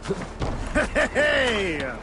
Hey!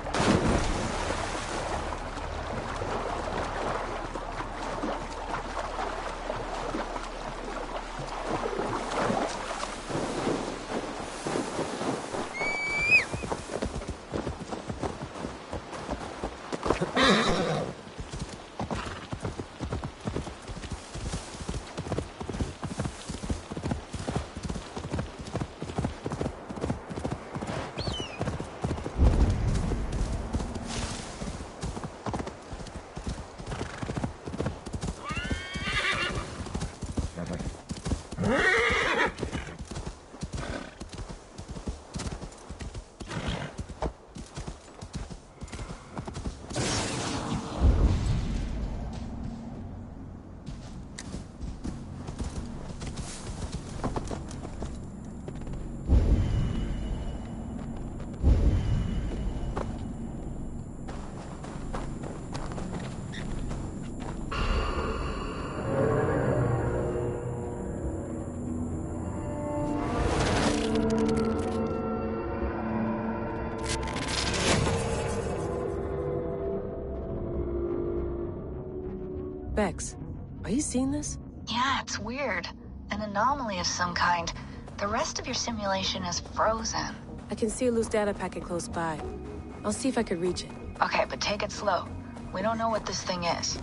Bex, are you seeing this? Yeah, it's weird. An anomaly of some kind. The rest of your simulation is frozen. I can see a loose data packet close by. I'll see if I could reach it. Okay, but take it slow. We don't know what this thing is.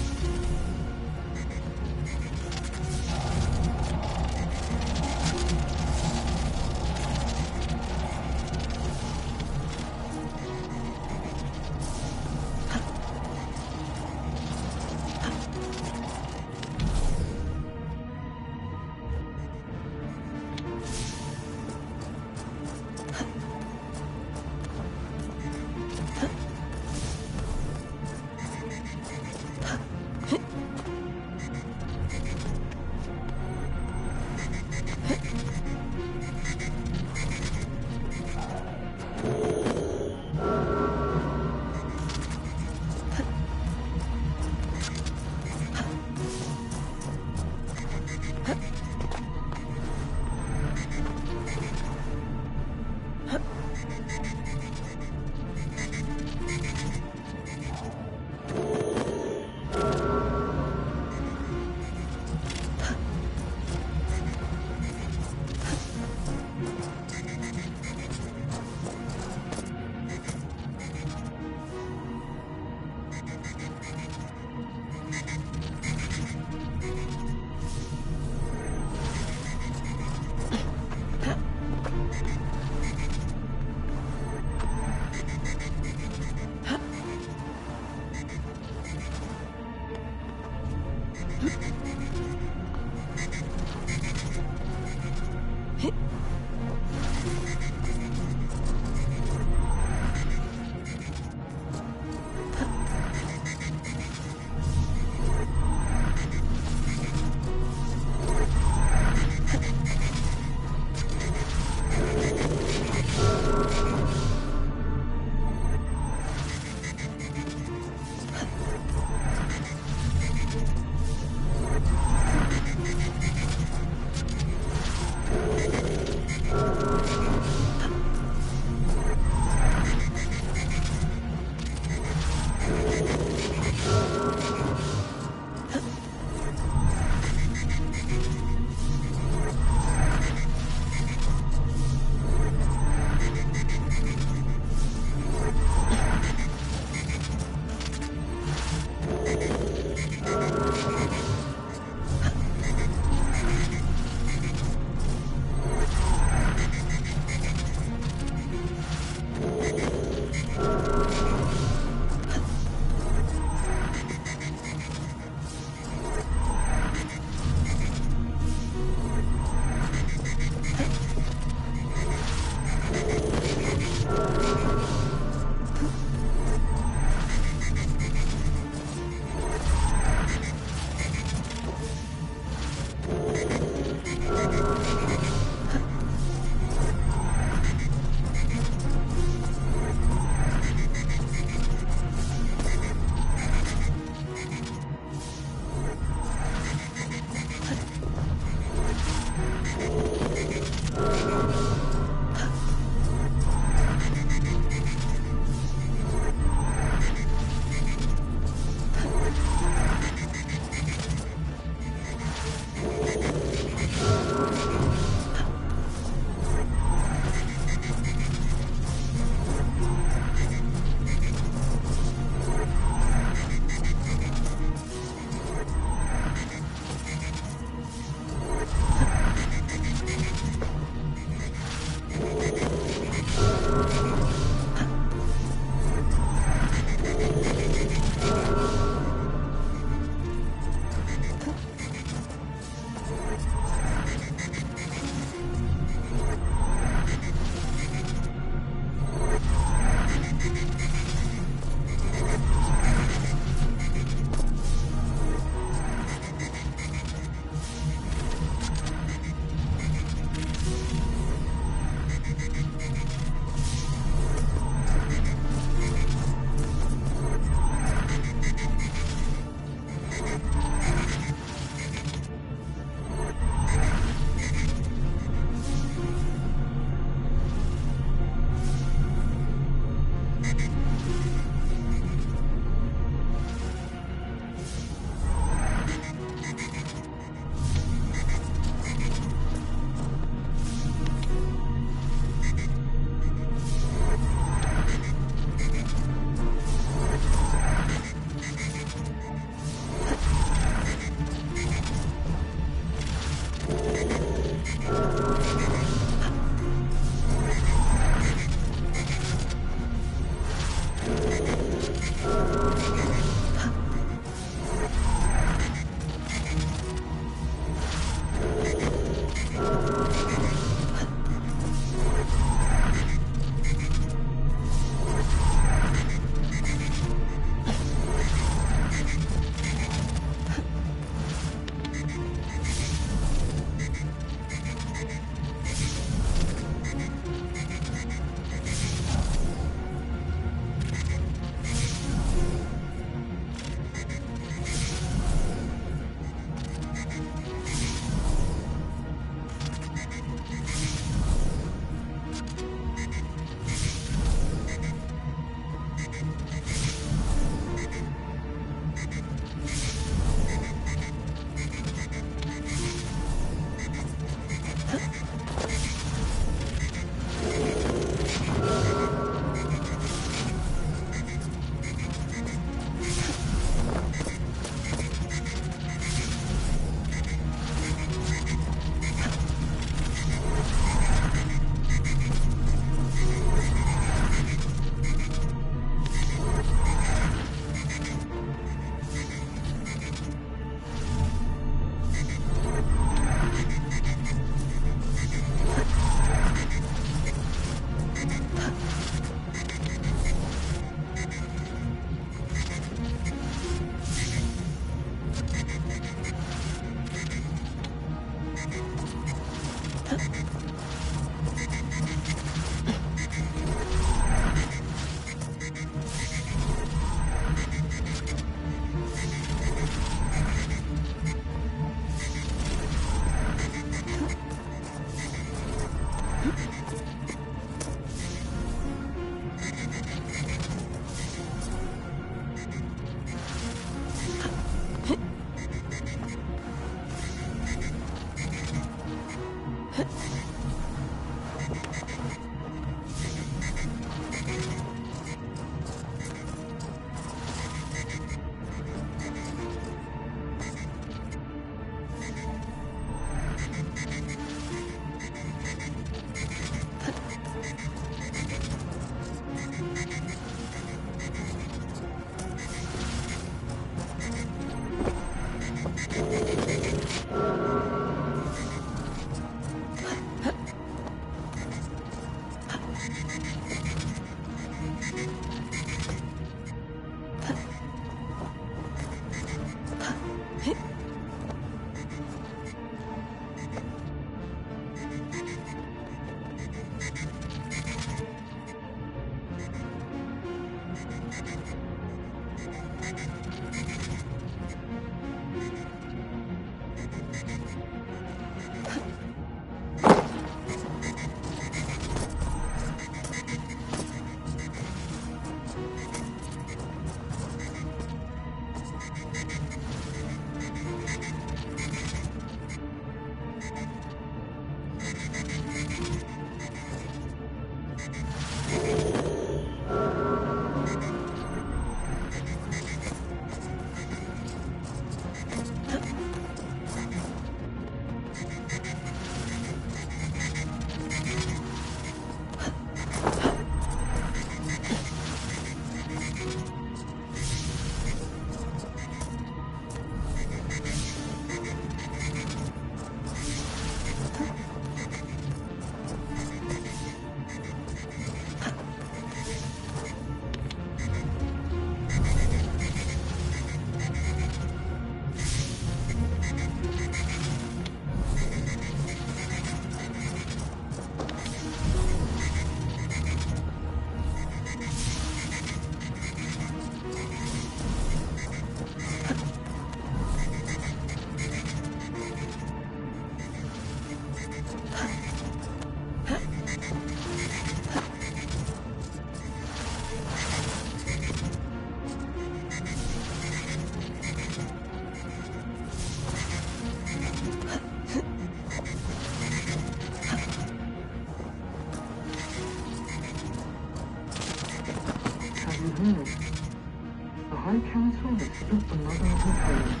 I cancel the split the mother of her trade.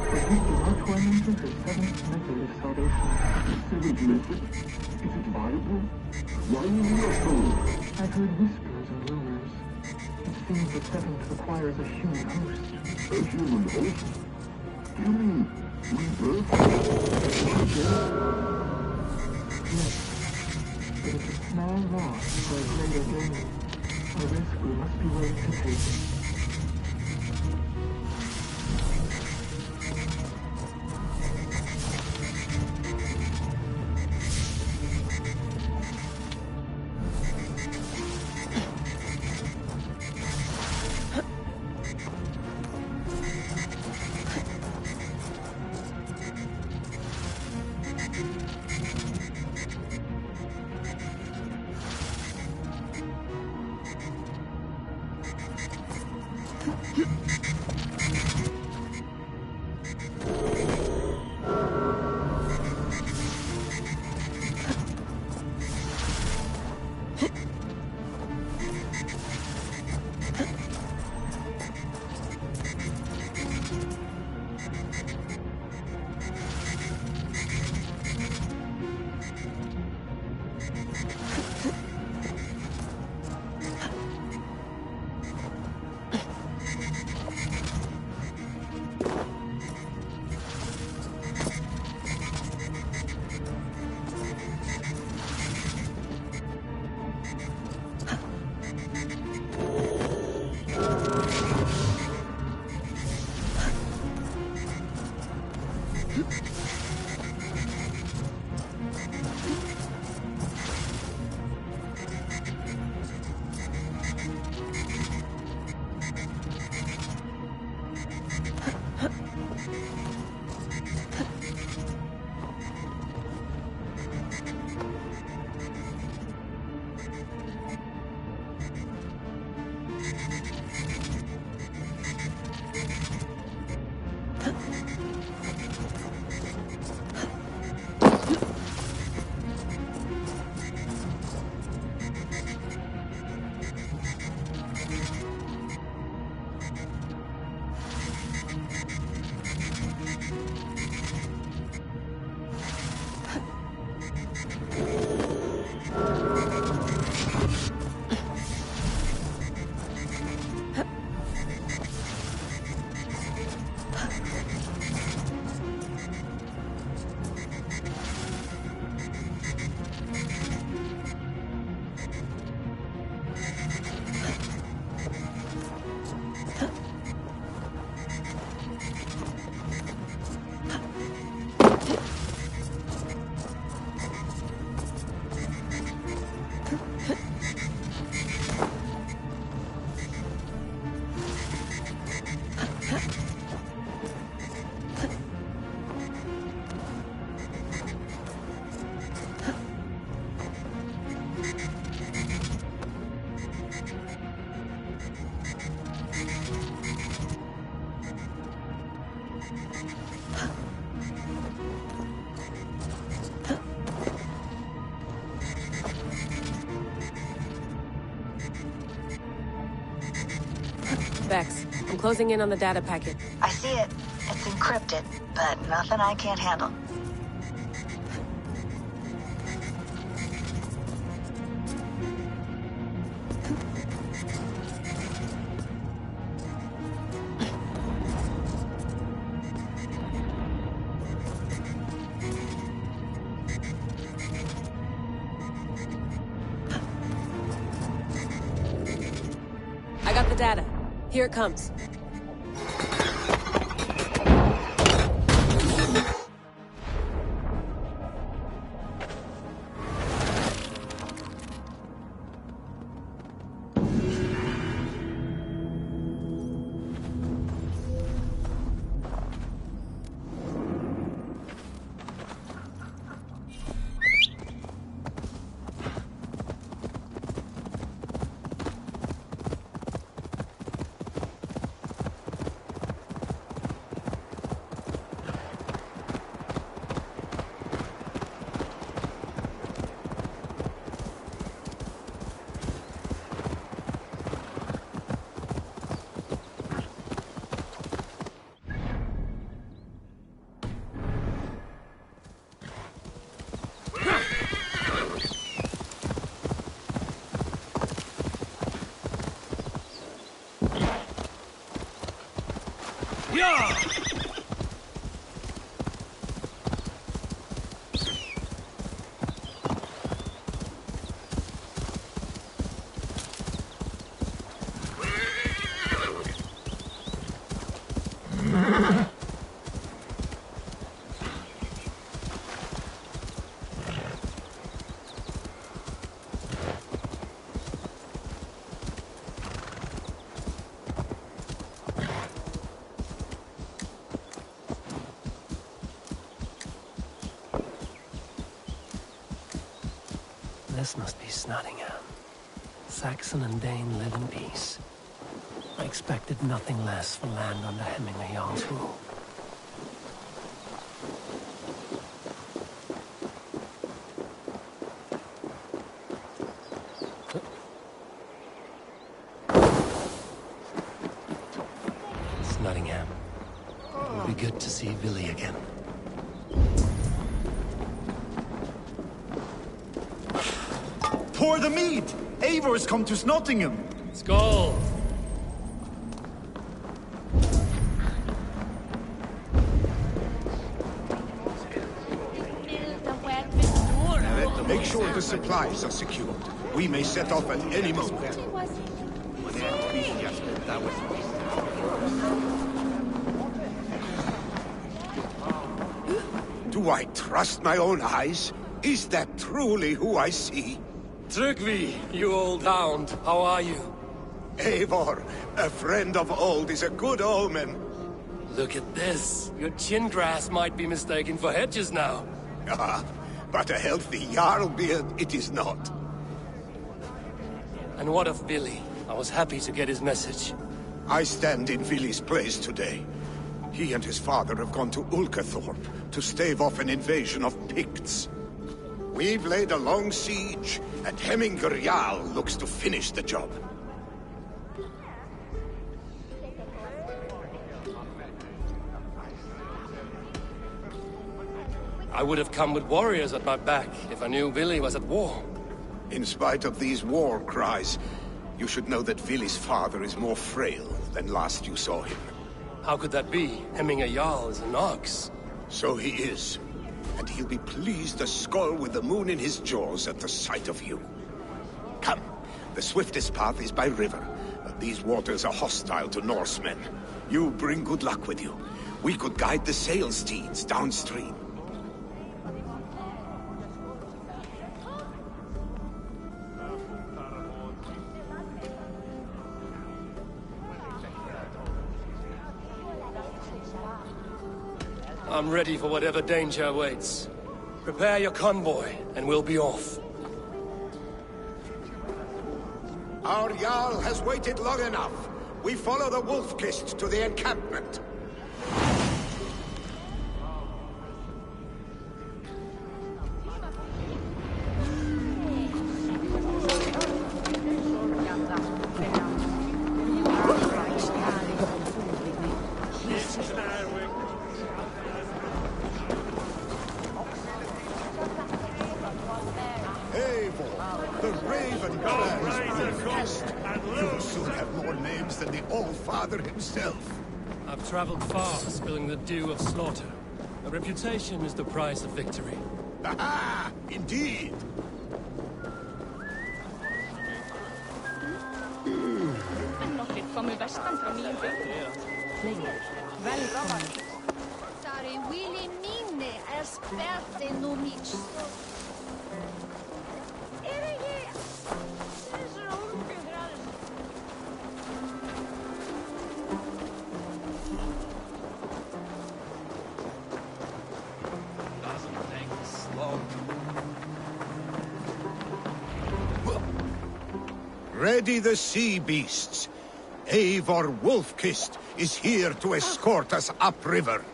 Protect the Dark Tormentor her seventh method of salvation. Seventh method? Is it viable? Why are you opposed? I've heard whispers and rumors. It seems the seventh requires a human host. A human host? Do you mean rebirth? Yes. But it's a small loss for a greater gain. A risk we must be willing to take. Vex, I'm closing in on the data packet. I see it. It's encrypted, but nothing I can't handle. I got the data. Here it comes. Yeah! This must be Snottingham. Saxon and Dane live in peace. I expected nothing less for land under Hemingway Jarl's rule. Snottingham. It will be good to see Villy again. Pour the mead! Eivor's come to Snottingham! Skull! Make sure the supplies are secured. We may set off at any moment. Do I trust my own eyes? Is that truly who I see? Trygvi, you old hound, how are you? Eivor, a friend of old is a good omen. Look at this. Your chin grass might be mistaken for hedges now. Ah, but a healthy Jarl beard it is not. And what of Billy? I was happy to get his message. I stand in Villy's place today. He and his father have gone to Ulkathorpe to stave off an invasion of Picts. We've laid a long siege, and Hemingway Jarl looks to finish the job. I would have come with warriors at my back if I knew Billy was at war. In spite of these war cries, you should know that Villy's father is more frail than last you saw him. How could that be? Hemingway Jarl is an ox. So he is. And he'll be pleased as Skull with the moon in his jaws at the sight of you. Come, the swiftest path is by river, but these waters are hostile to Norsemen. You bring good luck with you. We could guide the sail steeds downstream. I'm ready for whatever danger awaits. Prepare your convoy, and we'll be off. Our Jarl has waited long enough. We follow the Wolf-Kist to the encampment. The Raven Clans Wolf-Kist. You'll soon have more names than the All-Father himself. I've traveled far, spilling the dew of slaughter. A reputation is the price of victory. Aha! Indeed! Sorry, Willy Mine, esperte no mich. Ready the sea beasts. Eivor Wolf-Kist is here to escort us upriver.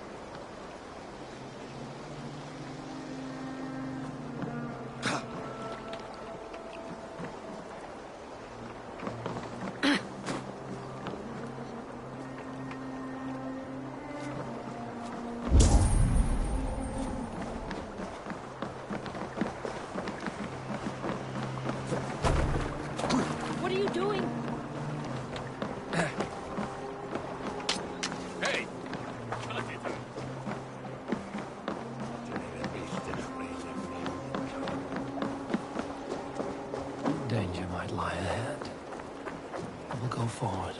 What are you doing? Hey,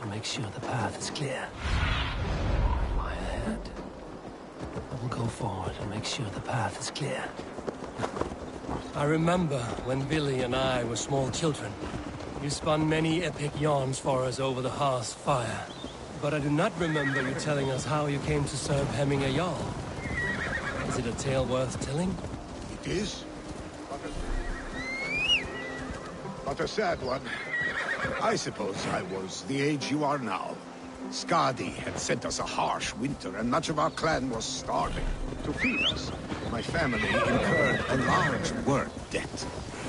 and make sure the path is clear. Lie ahead. I will go forward and make sure the path is clear. I remember when Billy and I were small children. You spun many epic yarns for us over the hearth's fire. But I do not remember you telling us how you came to serve Hemming a Jarl. Is it a tale worth telling? It is. But a sad one. I suppose I was the age you are now. Skadi had sent us a harsh winter, and much of our clan was starving. To feed us, my family incurred a large word debt.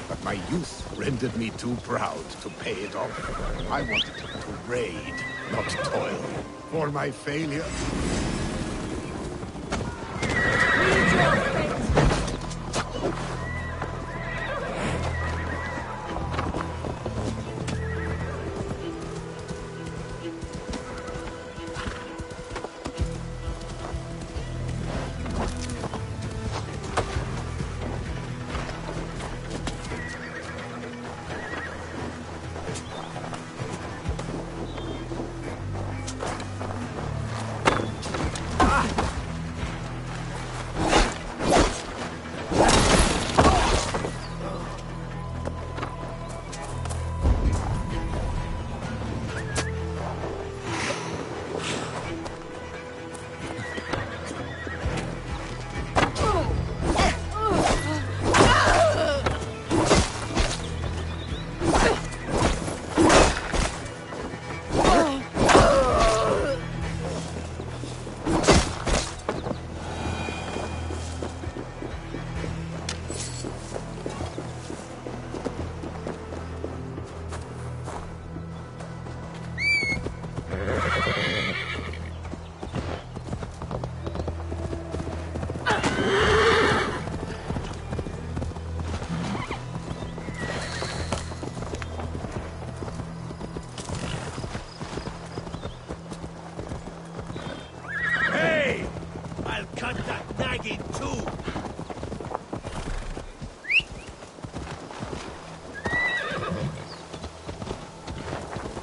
But my youth rendered me too proud to pay it off. I wanted to raid, not toil. For my failure...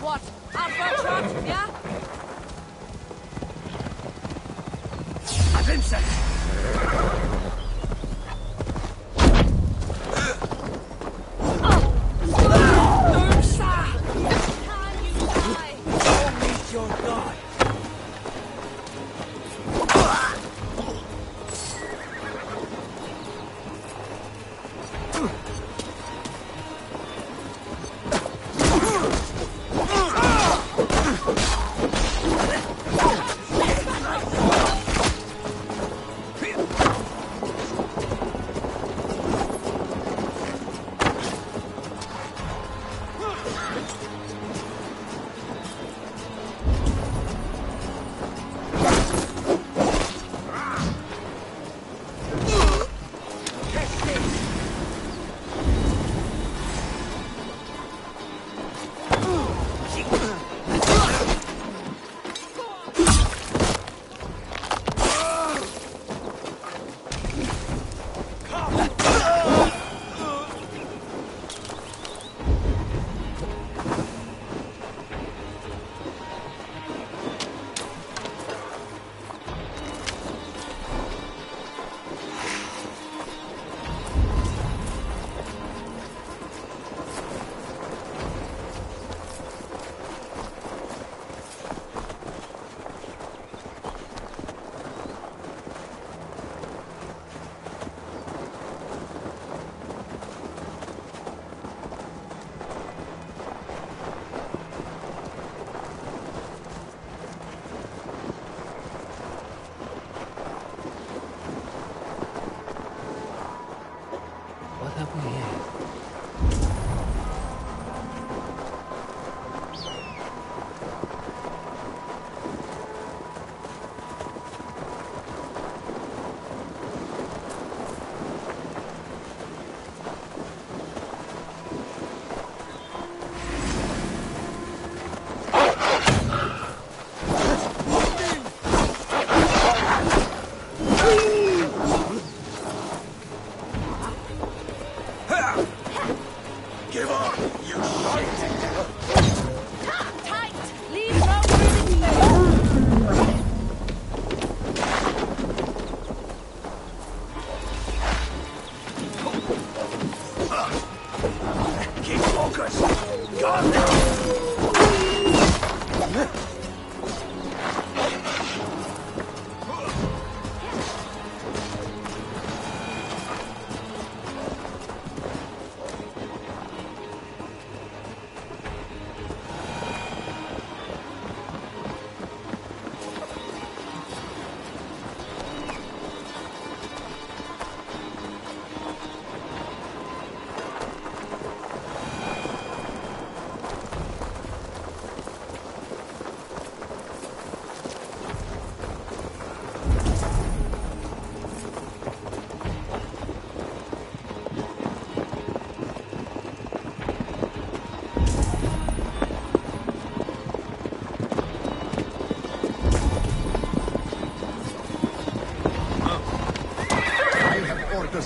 What? Alpha trot, yeah?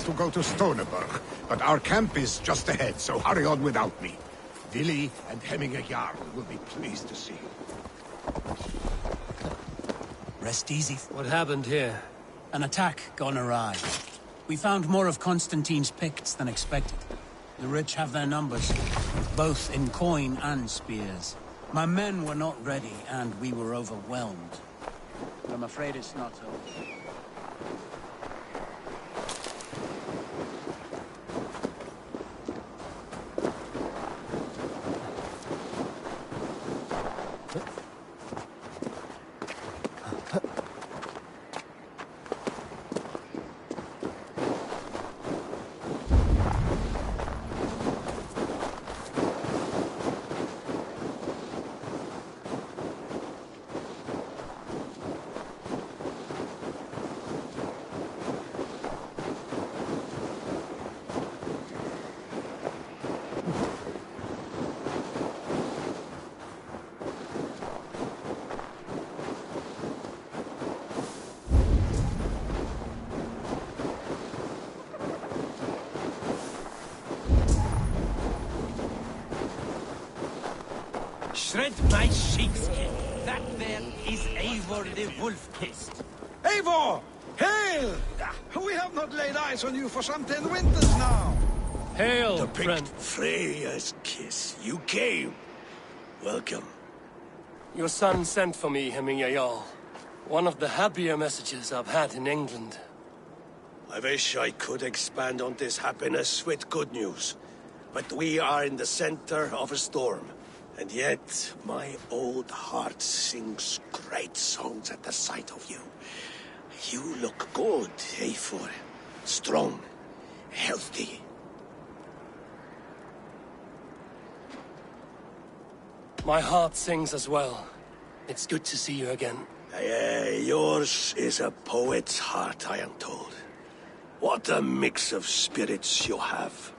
to go to Stoneberg, but our camp is just ahead, so hurry on without me. Willi and Hemminger Jarl will be pleased to see you. Rest easy. What happened here? An attack gone awry. We found more of Constantine's Picts than expected. The rich have their numbers, both in coin and spears. My men were not ready, and we were overwhelmed. But I'm afraid it's not over. Shred my sheepskin. That there is Eivor the Wolf-Kissed. Eivor! Hail! We have not laid eyes on you for some 10 winters now. Hail, The friend. picked Freya's kiss. You came. Welcome. Your son sent for me, Hemminger Jarl. One of the happier messages I've had in England. I wish I could expand on this happiness with good news. But we are in the center of a storm. And yet, my old heart sings great songs at the sight of you. You look good, Eivor. Strong, healthy. My heart sings as well. It's good to see you again. Yours is a poet's heart, I am told. What a mix of spirits you have.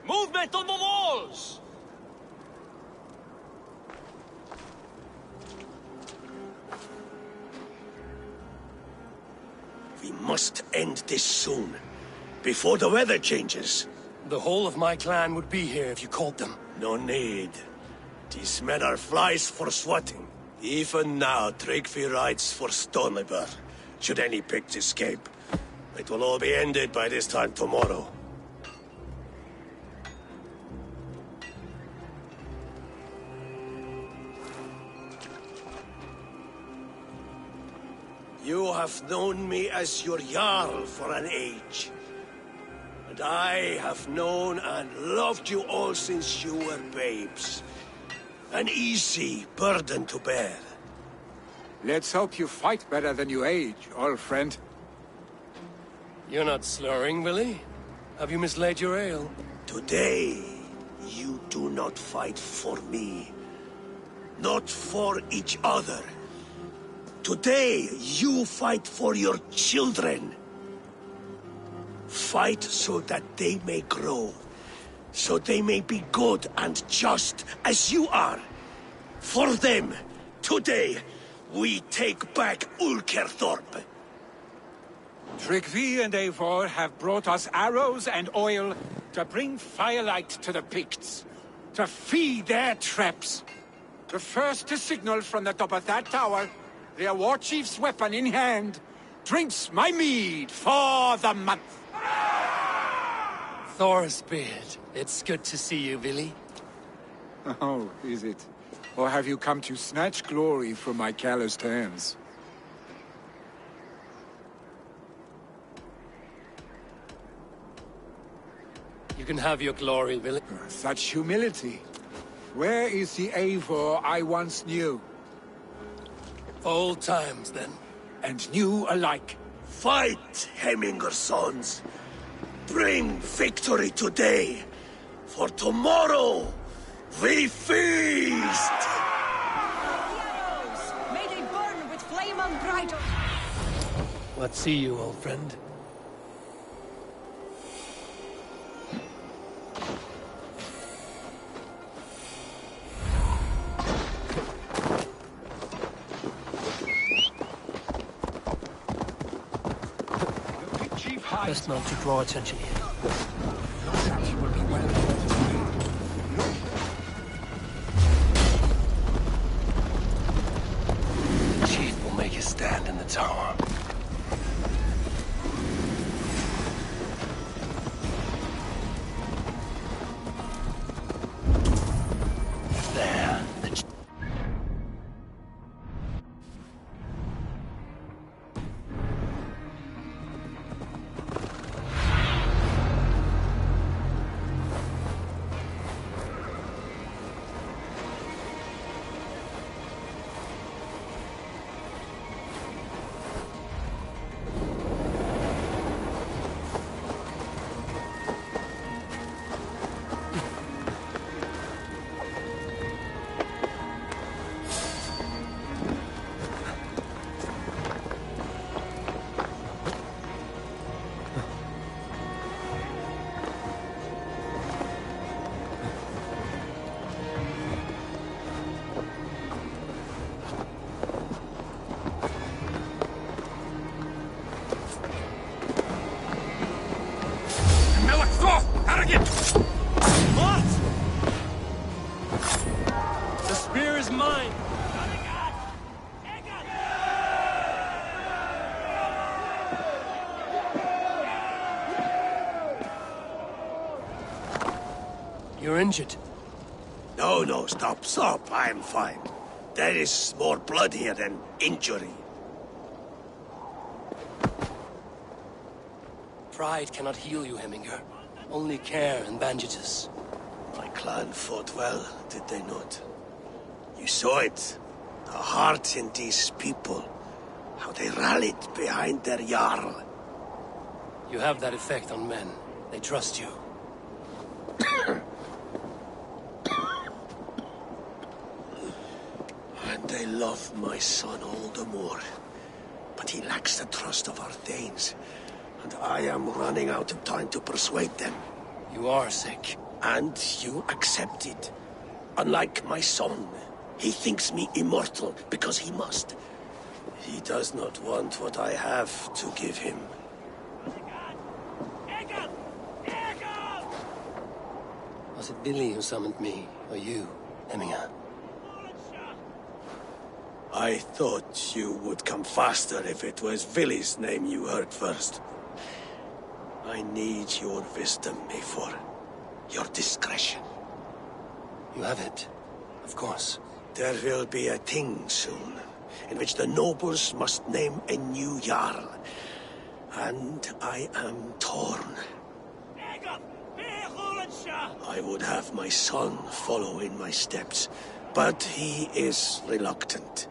Movement on the walls! We must end this soon, before the weather changes. The whole of my clan would be here if you called them. No need. These men are flies for swatting. Even now, Tryggvi rides for Stoneberg. Should any Picts escape, it will all be ended by this time tomorrow. You have known me as your Jarl for an age. And I have known and loved you all since you were babes. An easy burden to bear. Let's hope you fight better than you age, old friend. You're not slurring, Willie? Have you mislaid your ale? Today, you do not fight for me. Not for each other. Today, you fight for your children. Fight so that they may grow. So they may be good and just as you are. For them, today, we take back Ulkerthorpe. Tryggvi and Eivor have brought us arrows and oil to bring firelight to the Picts, to feed their traps. The first to signal from the top of that tower, their war chief's weapon in hand, drinks my mead for the month. Thor's beard. It's good to see you, Willie. Oh, is it? Or have you come to snatch glory from my calloused hands? You can have your glory, Willie. Such humility. Where is the Eivor I once knew? Old times, then. And new alike. Fight, Hemminger sons. Bring victory today. For tomorrow, we feast! May they burn with flame unbridled! Let's see you, old friend. Best not to draw attention here. The chief will make his stand in the tower. You're injured. No, stop. I'm fine. There is more blood here than injury. Pride cannot heal you, Heminger. Only care and bandages. My clan fought well, did they not? You saw it. The heart in these people. How they rallied behind their Jarl. You have that effect on men. They trust you. And they love my son all the more. But he lacks the trust of our Thanes. And I am running out of time to persuade them. You are sick. And you accept it. Unlike my son, he thinks me immortal because he must. He does not want what I have to give him. Was it Billy who summoned me, or you, Heminger? I thought you would come faster if it was Villy's name you heard first. I need your wisdom, Eivor. Your discretion. You have it, of course. There will be a thing soon, in which the nobles must name a new Jarl. And I am torn. I would have my son follow in my steps, but he is reluctant.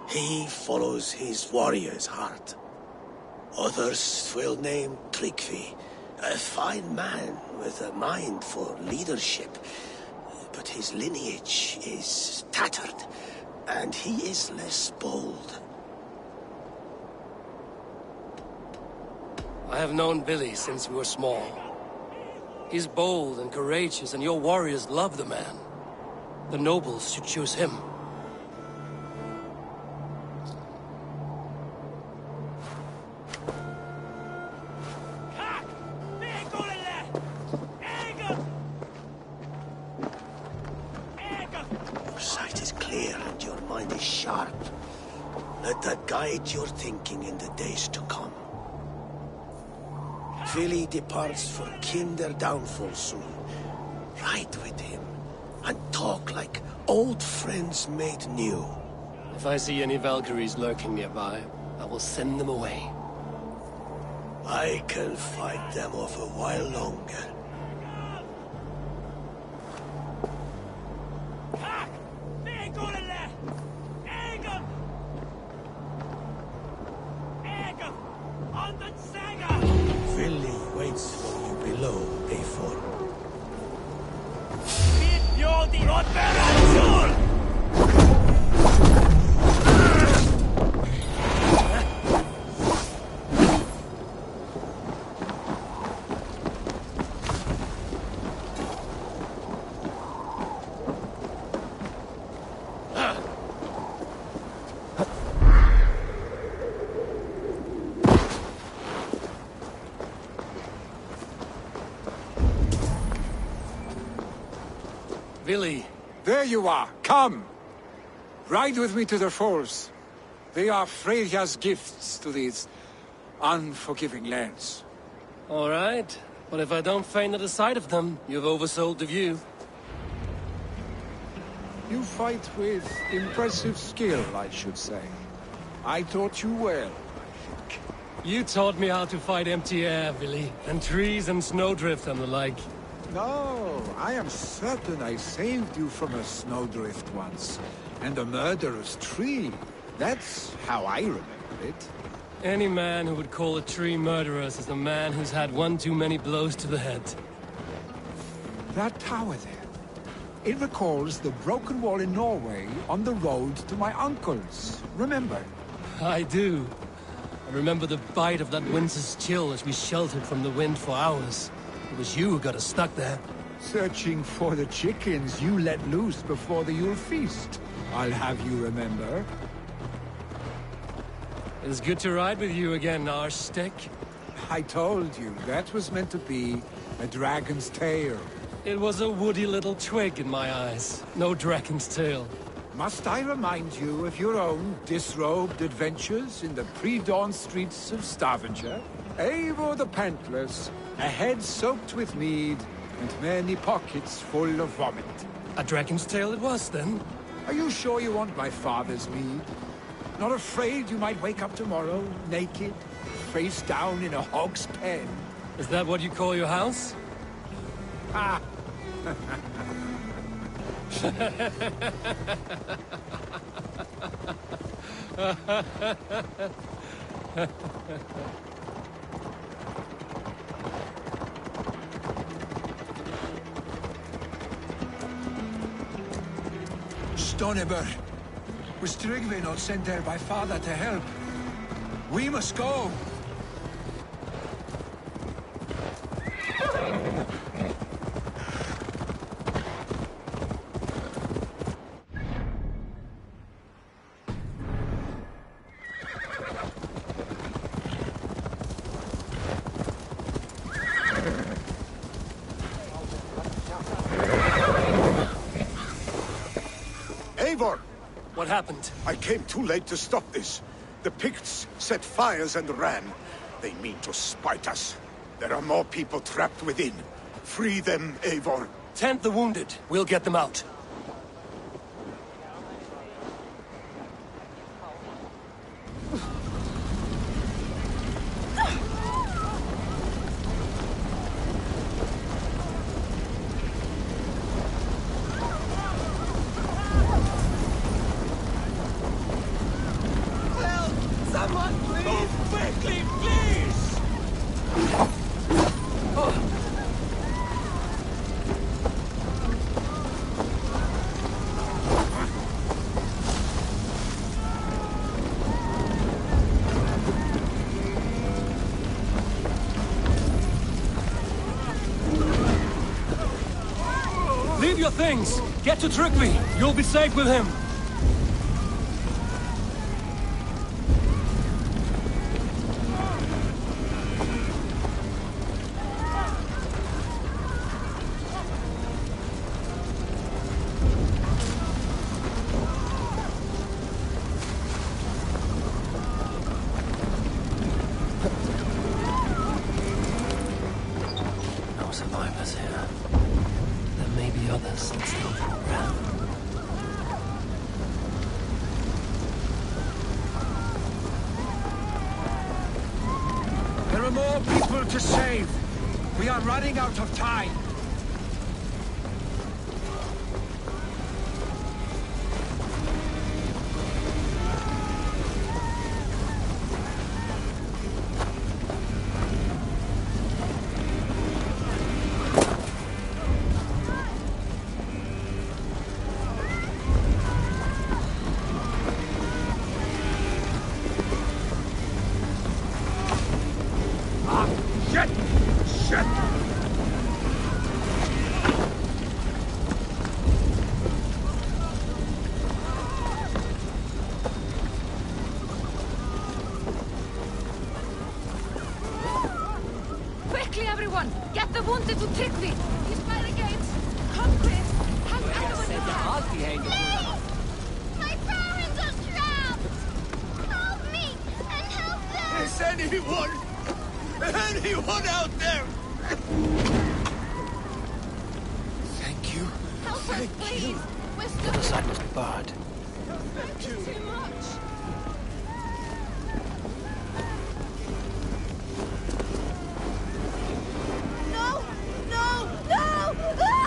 He follows his warrior's heart. Others will name Tryggvi, a fine man with a mind for leadership. But his lineage is tattered, and he is less bold. I have known Billy since we were small. He's bold and courageous, and your warriors love the man. The nobles should choose him. Your sight is clear and your mind is sharp. Let that guide your thinking in the days to come. Vili departs for Kinder downfall soon. Ride with him, and talk like old friends made new. If I see any Valkyries lurking nearby, I will send them away. I can fight them off a while longer. Vili waits for you below, Eivor. Billy. There you are. Come. Ride with me to the falls. They are Freya's gifts to these unforgiving lands. All right. But if I don't faint at the sight of them, you've oversold the view. You fight with impressive skill, I should say. I taught you well. You taught me how to fight empty air, Billy. And trees and snowdrift and the like. No, I am certain I saved you from a snowdrift once. And a murderous tree. That's how I remember it. Any man who would call a tree murderous is a man who's had one too many blows to the head. That tower there. It recalls the broken wall in Norway on the road to my uncle's. Remember? I do. I remember the bite of that winter's chill as we sheltered from the wind for hours. It was you who got us stuck there. Searching for the chickens you let loose before the Yule feast. I'll have you remember. It's good to ride with you again, Arstick. I told you, that was meant to be a dragon's tail. It was a woody little twig in my eyes. No dragon's tail. Must I remind you of your own disrobed adventures in the pre-dawn streets of Stavanger? Eivor the Pantless, a head soaked with mead, and many pockets full of vomit. A dragon's tail it was, then? Are you sure you want my father's mead? Not afraid you might wake up tomorrow, naked, face down in a hog's pen? Is that what you call your house? Ah! Stoneber, was Tryggvi not sent there by father to help? We must go! Eivor! What happened? I came too late to stop this. The Picts set fires and ran. They mean to spite us. There are more people trapped within. Free them, Eivor. Tend the wounded. We'll get them out. Someone, please! Move quickly, please! Leave your things! Get to Tryggvi! You'll be safe with him! No survivors here. There may be others that still fall around. There are more people to save. We are running out of time. Shit! Shit! Quickly, everyone! Get the wounded to Tryggvi! He's by the gates! Come quick! Hang out behind the bush. My parents are trapped! Help me and help them! Is anyone out there? Thank you. Help us, please! We're The stuck. other side must be barred. Thank you too much. No! No! No! Ah!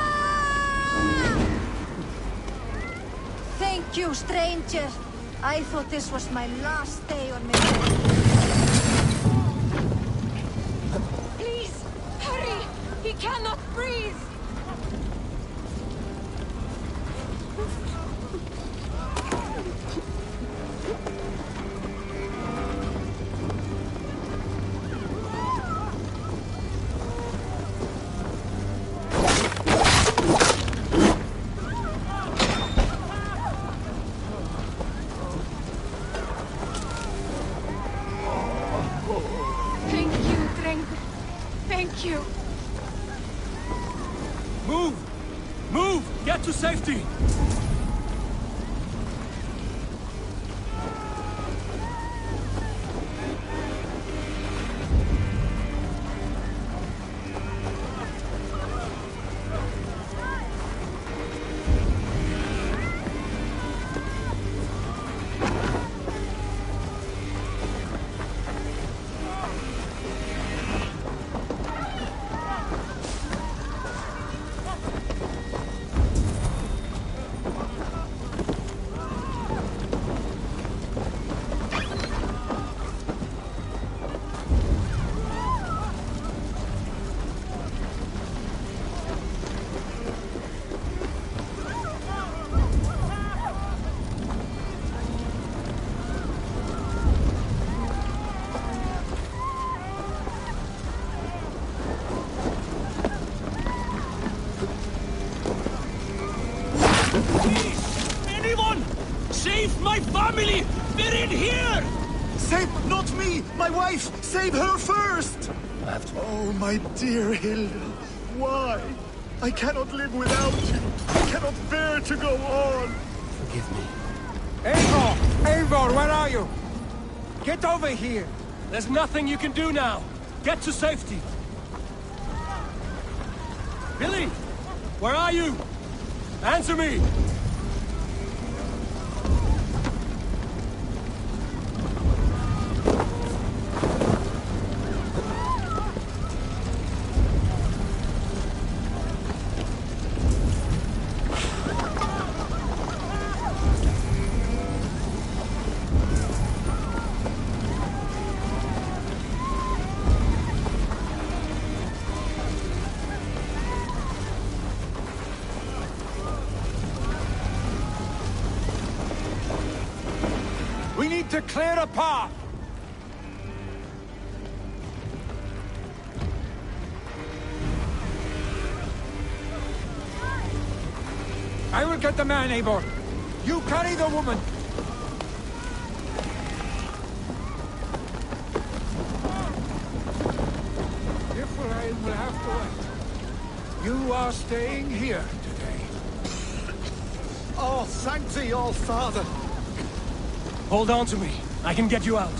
Thank you, stranger. I thought this was my last day on Midway. Please, hurry! He cannot breathe! Thank you, Drengur. Thank you. Move! Move! Get to safety! Anyone! Save my family! They're in here! Save not me! My wife! Save her first! I have to. Oh, my dear Hilda. Why? I cannot live without you. I cannot bear to go on. Forgive me. Eivor! Eivor, where are you? Get over here! There's nothing you can do now! Get to safety! Billy! Where are you? Answer me! We need to clear a path! I will get the man, Eivor. You carry the woman. Ifraim will have to wait. You are staying here today. Oh, thank thee, All-Father. Hold on to me. I can get you out.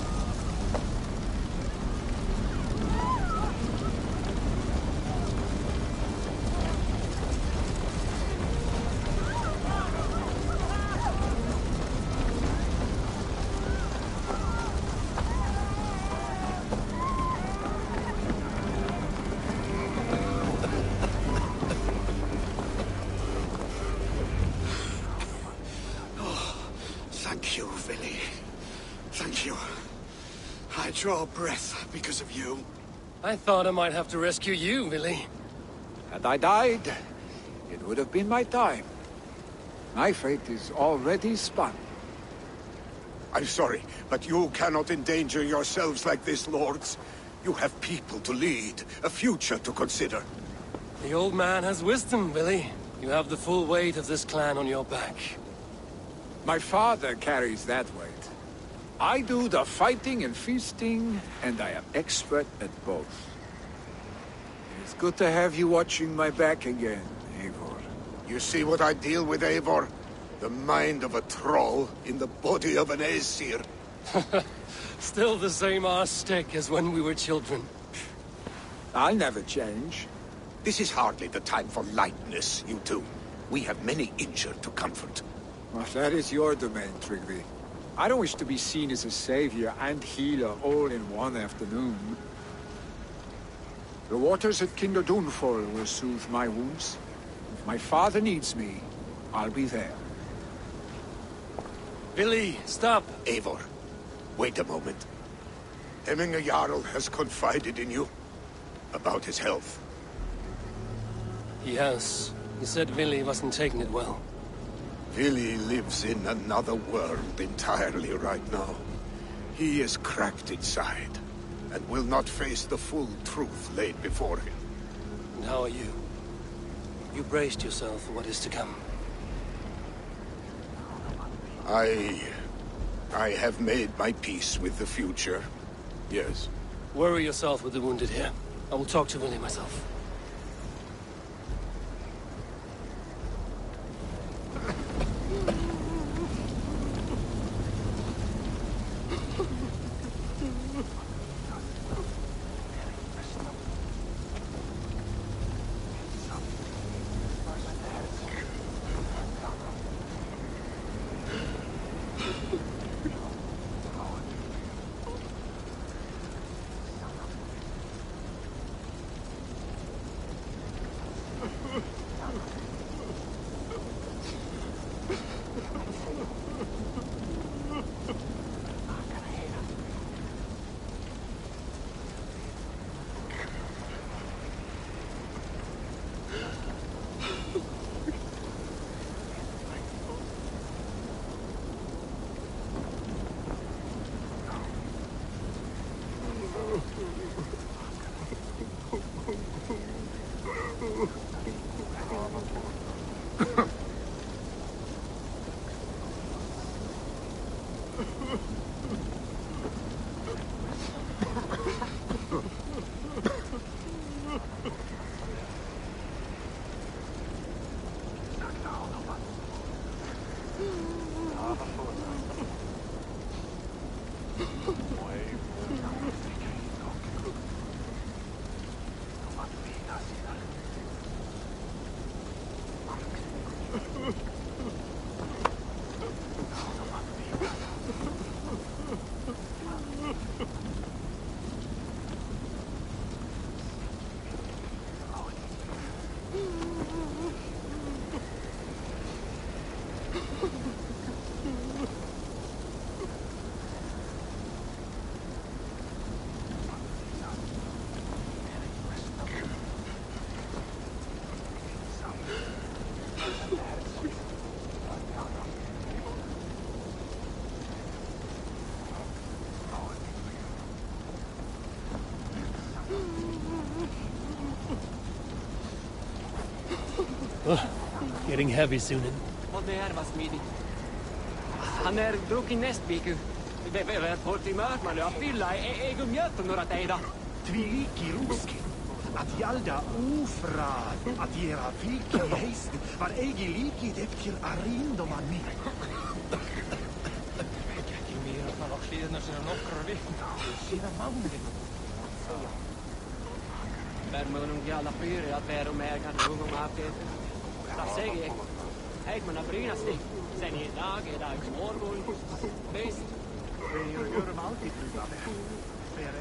Thank you, Vili. Thank you. I draw breath because of you. I thought I might have to rescue you, Billy. Had I died, it would have been my time. My fate is already spun. I'm sorry, but you cannot endanger yourselves like this, lords. You have people to lead, a future to consider. The old man has wisdom, Billy. You have the full weight of this clan on your back. My father carries that weight. I do the fighting and feasting, and I am expert at both. It's good to have you watching my back again, Eivor. You see what I deal with, Eivor? The mind of a troll in the body of an Aesir. Still the same arse stick as when we were children. I'll never change. This is hardly the time for lightness, you two. We have many injured to comfort. Well, that is your domain, Trigby. I don't wish to be seen as a savior and healer all in one afternoon. The waters at Kinder Dunfall will soothe my wounds. If my father needs me, I'll be there. Billy, stop! Eivor, wait a moment. Hemminger Jarl has confided in you about his health. He has. He said Billy wasn't taking it well. Billy lives in another world entirely right now. He is cracked inside, and will not face the full truth laid before him. And how are you? You braced yourself for what is to come. I have made my peace with the future. Yes. Worry yourself with the wounded here. I will talk to Willie myself. Getting heavy soon. Wat det här var smidigt. Han druckit nästviku. Det var på till mörkman och fylla egen mjölk och några teida. Tviki ruski. Att jalda ofrad. Att gera viki heist. Var egi likid efter arindoman min. Ekki meira það á hliðina sinna nokkrar vikna. Síðan mánuðin. Värmunum jävla fyra att vara med kan ungom avdet. Så säger jag. Heit man bryna sig. Sen i dag är dags morgon. Visst. Vi gör dem alltid flygande. För er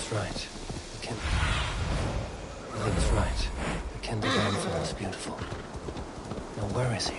was right. Billy was right. The kindled landfall is beautiful. Now where is he?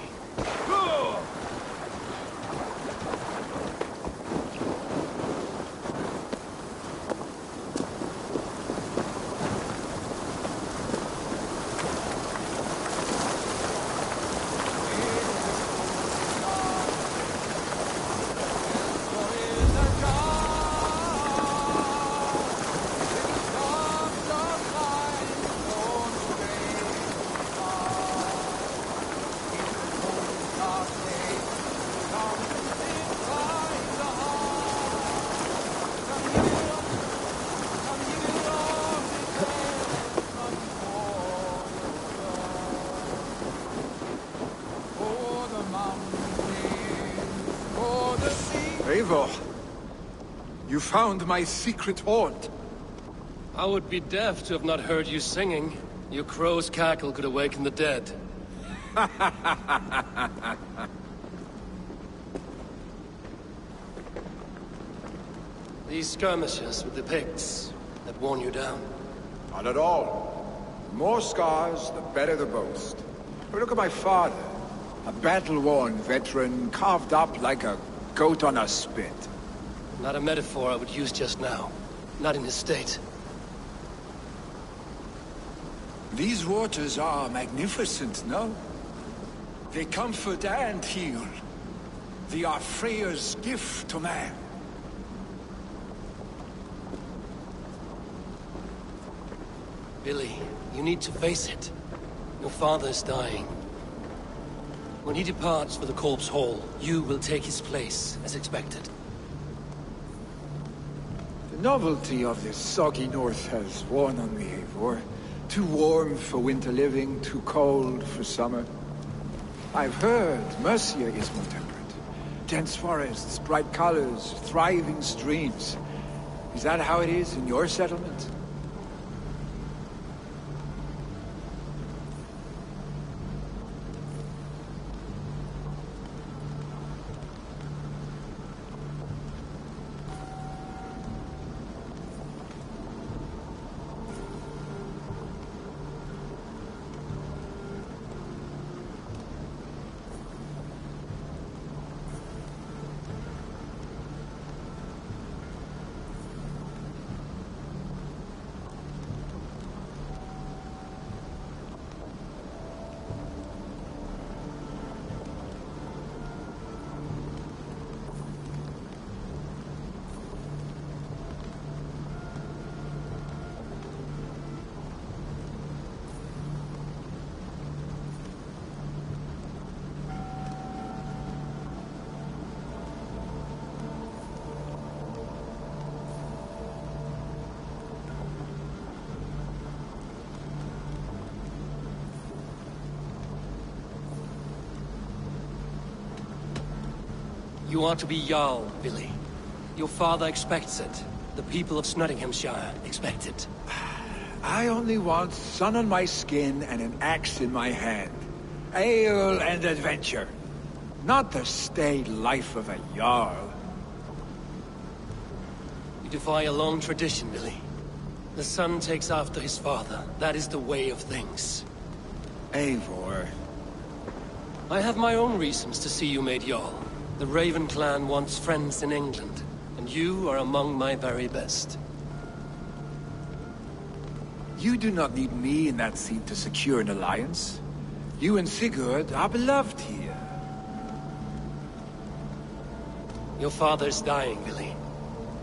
Eivor, you found my secret haunt. I would be deaf to have not heard you singing. Your crow's cackle could awaken the dead. These skirmishes with the Picts that worn you down? Not at all. The more scars, the better the boast. But look at my father. A battle-worn veteran, carved up like a goat on a spit. Not a metaphor I would use just now. Not in his state. These waters are magnificent, no? They comfort and heal. They are Freya's gift to man. Billy, you need to face it. Your father is dying. When he departs for the Corpse Hall, you will take his place, as expected. The novelty of this soggy north has worn on me, Eivor. Too warm for winter living, too cold for summer. I've heard Mercia is more temperate. Dense forests, bright colors, thriving streams. Is that how it is in your settlement? You are to be Jarl, Billy. Your father expects it. The people of Nottinghamshire expect it. I only want sun on my skin and an axe in my hand. Ale and adventure. Not the staid life of a Jarl. You defy a long tradition, Billy. The son takes after his father. That is the way of things. Eivor. I have my own reasons to see you made Jarl. The Raven clan wants friends in England, and you are among my very best. You do not need me in that seat to secure an alliance. You and Sigurd are beloved here. Your father is dying, Billy.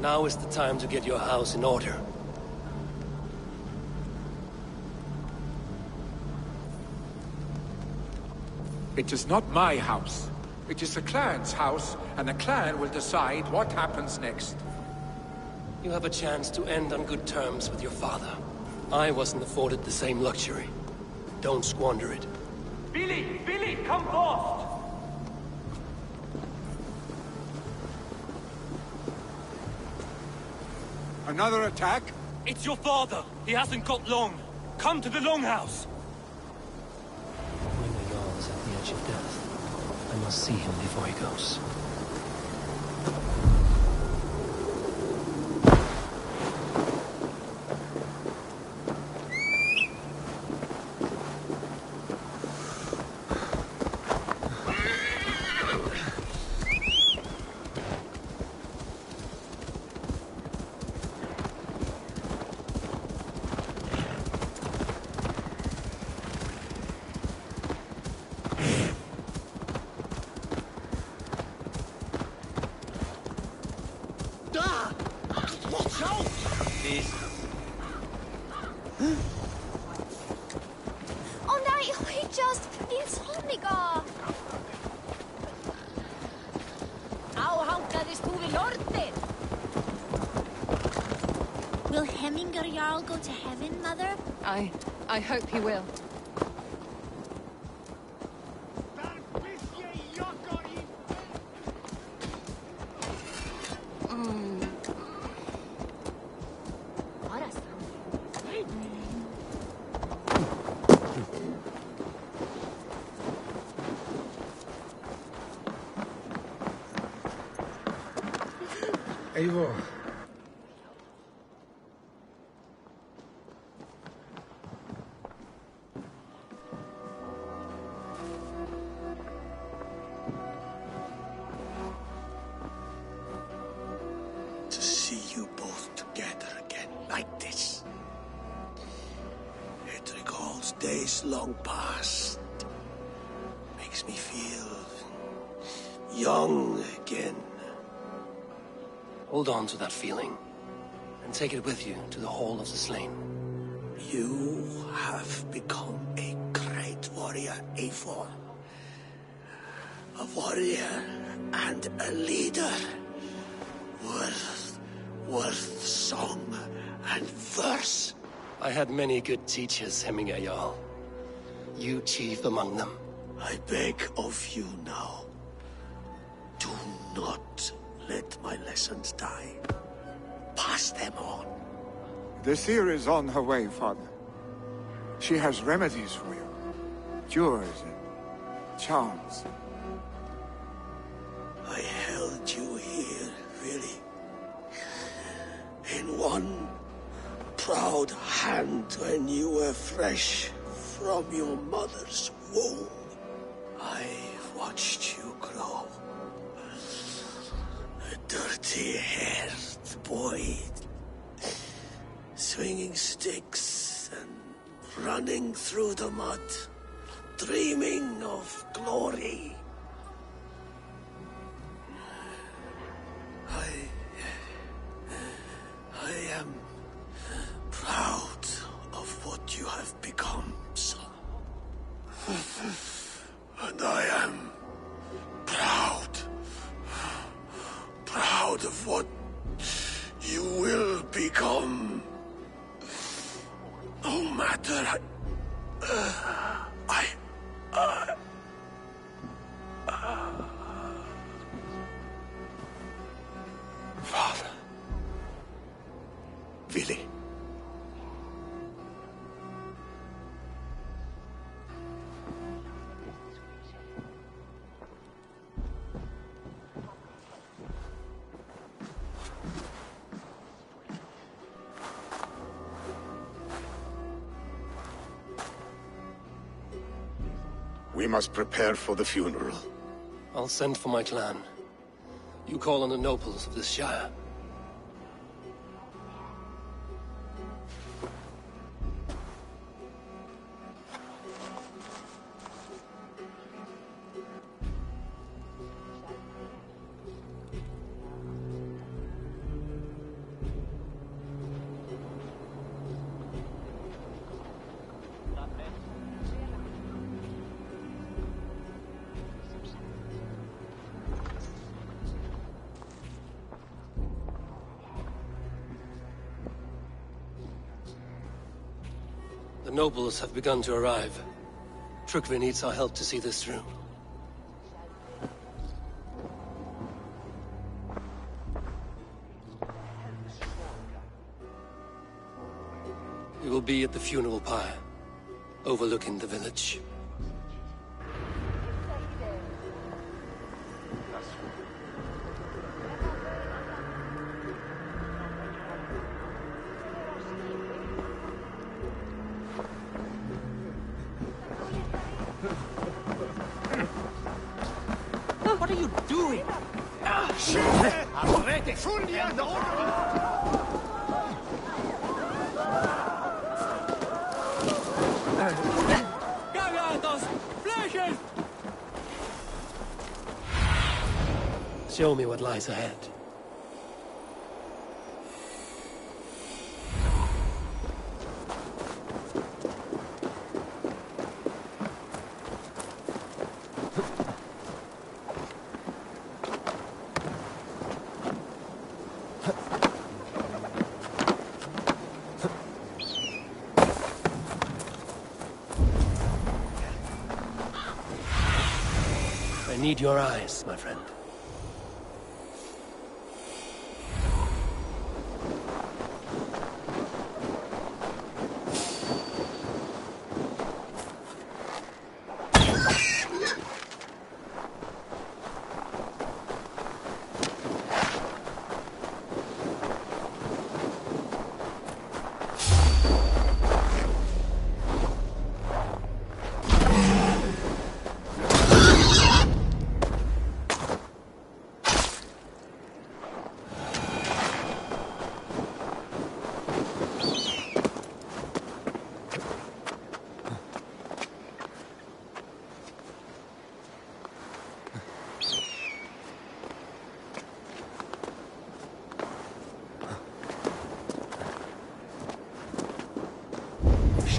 Now is the time to get your house in order. It is not my house. It is the clan's house, and the clan will decide what happens next. You have a chance to end on good terms with your father. I wasn't afforded the same luxury. Don't squander it. Billy! Billy, come forth! Another attack? It's your father! He hasn't got long! Come to the Longhouse! When the Jarl is at the edge of death, I must see him before he goes. please. Oh nej, skitjust! Din sonniga! How hankades du vid Lorten? Will Hemminger Jarl go to heaven, Mother? I hope he will. Eivor. To see you both together again like this. It recalls days long past. Makes me feel young again. Hold on to that feeling, and take it with you to the Hall of the Slain. You have become a great warrior, Eivor. A warrior and a leader. Worth song and verse. I had many good teachers, Hemminger Jarl. You chief among them. I beg of you now, do not let my lessons die. Pass them on. The seer is on her way, Father. She has remedies for you. Cures and charms. I held you here, really. In one proud hand when you were fresh from your mother's womb. I watched you grow. A dirty-haired boy, swinging sticks and running through the mud, dreaming of glory. I am proud of what you have become, son. And I am proud of what you will become. No matter Father. Willi. We must prepare for the funeral. I'll send for my clan. You call on the nobles of this shire. The nobles have begun to arrive. Trukvi needs our help to see this through. We will be at the funeral pyre, overlooking the village. What are you doing? Show me what lies ahead. need your eyes, my friend.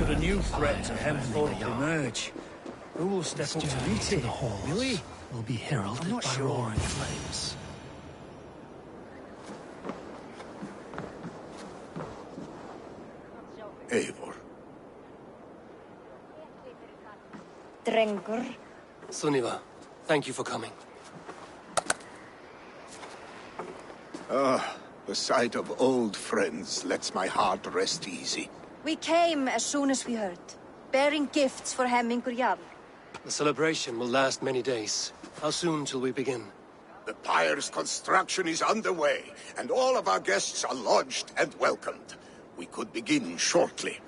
Should a new threat to Hemthorpe emerge, who will step up to meet it? Really? Will be heralded I'm not by sure. roaring flames. Eivor. Drengur. Sunniva, thank you for coming. Ah, the sight of old friends lets my heart rest easy. We came as soon as we heard, bearing gifts for Hemmingur Jarl. The celebration will last many days. How soon till we begin? The pyre's construction is underway, and all of our guests are lodged and welcomed. We could begin shortly.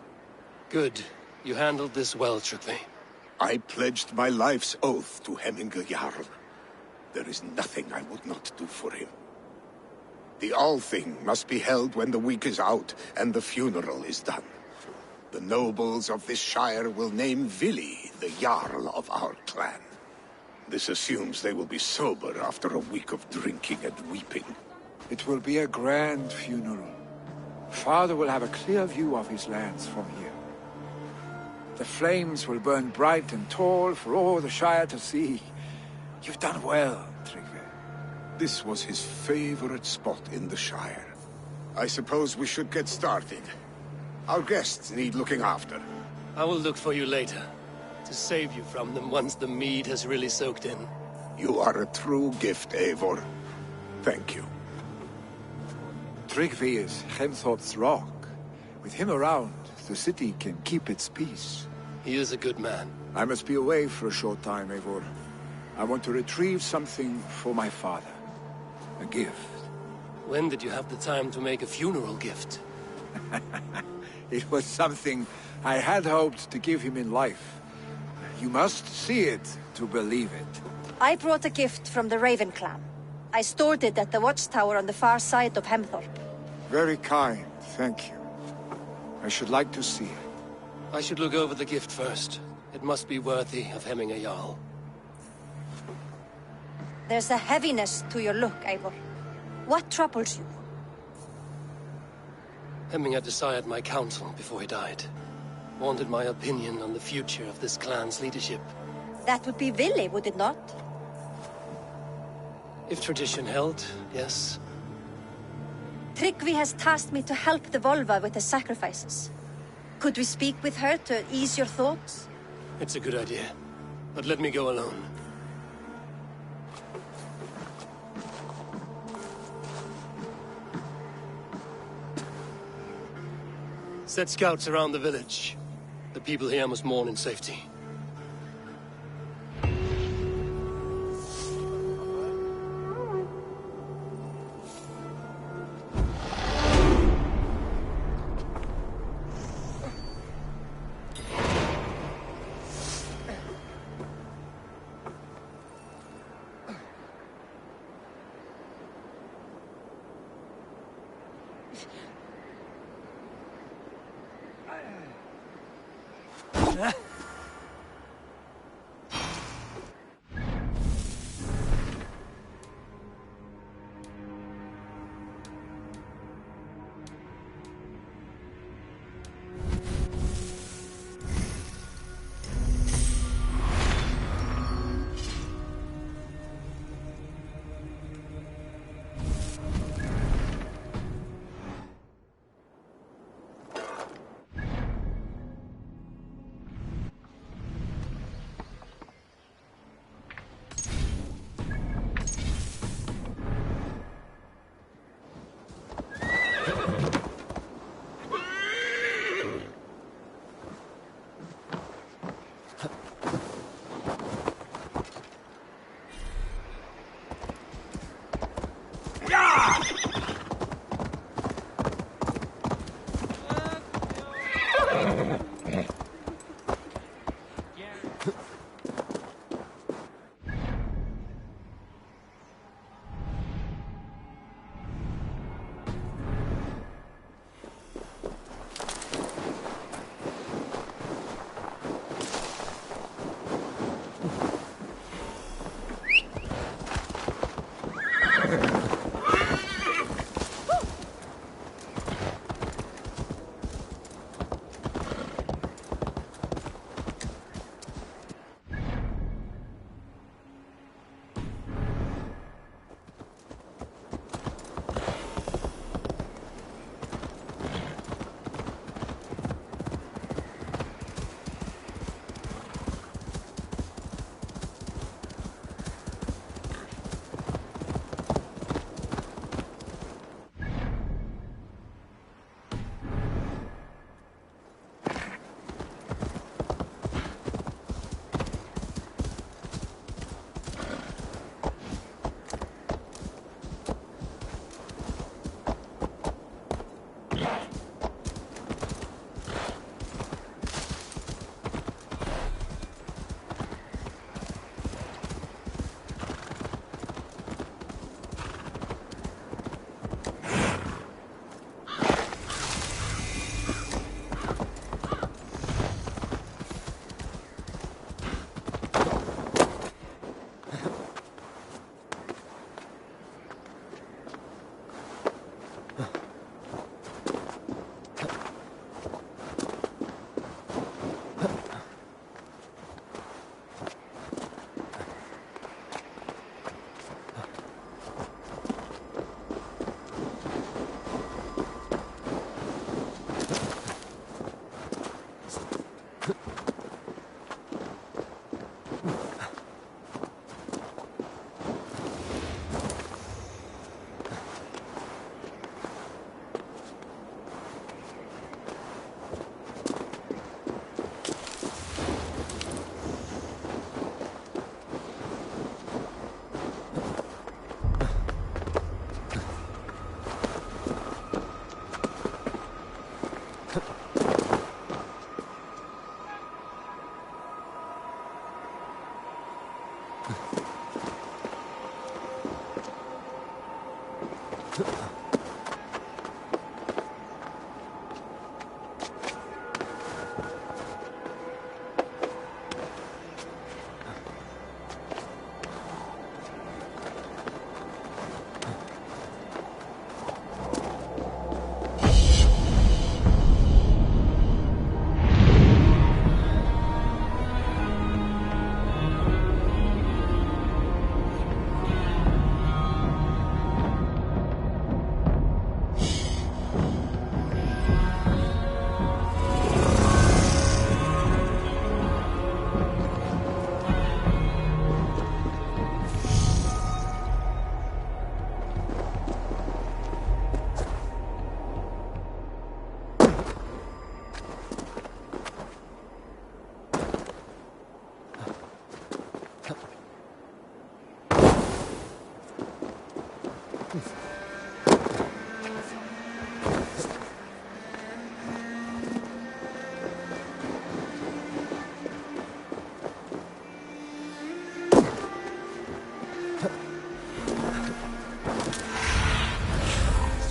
Good. You handled this well, Trygve. I pledged my life's oath to Hemmingur Jarl. There is nothing I would not do for him. The Althing must be held when the week is out and the funeral is done. The nobles of this shire will name Vili the Jarl of our clan. This assumes they will be sober after a week of drinking and weeping. It will be a grand funeral. Father will have a clear view of his lands from here. The flames will burn bright and tall for all the Shire to see. You've done well, Trygve. This was his favorite spot in the Shire. I suppose we should get started. Our guests need looking after. I will look for you later, to save you from them once the mead has really soaked in. You are a true gift, Eivor. Thank you. Trygve is Hemthorpe's rock. With him around, the city can keep its peace. He is a good man. I must be away for a short time, Eivor. I want to retrieve something for my father. A gift. When did you have the time to make a funeral gift? It was something I had hoped to give him in life. You must see it to believe it. I brought a gift from the Raven clan. I stored it at the watchtower on the far side of Hemthorpe. Very kind, thank you. I should like to see it. I should look over the gift first. It must be worthy of Hemmingur Jarl. There's a heaviness to your look, Eivor. What troubles you? Hemmingur desired my counsel before he died. Wanted my opinion on the future of this clan's leadership. That would be Vili, would it not? If tradition held, yes. Trygve has tasked me to help the Volva with the sacrifices. Could we speak with her to ease your thoughts? It's a good idea. But let me go alone. Set scouts around the village. The people here must mourn in safety.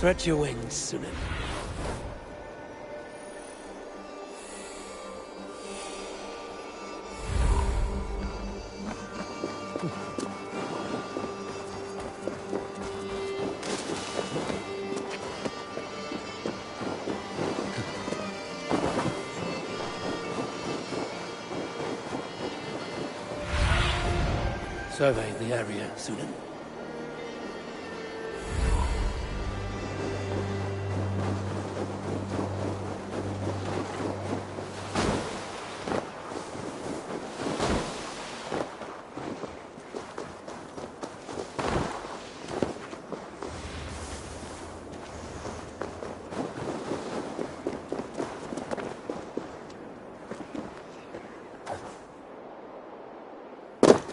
Stretch your wings, Sunan. Survey the area, Sunan.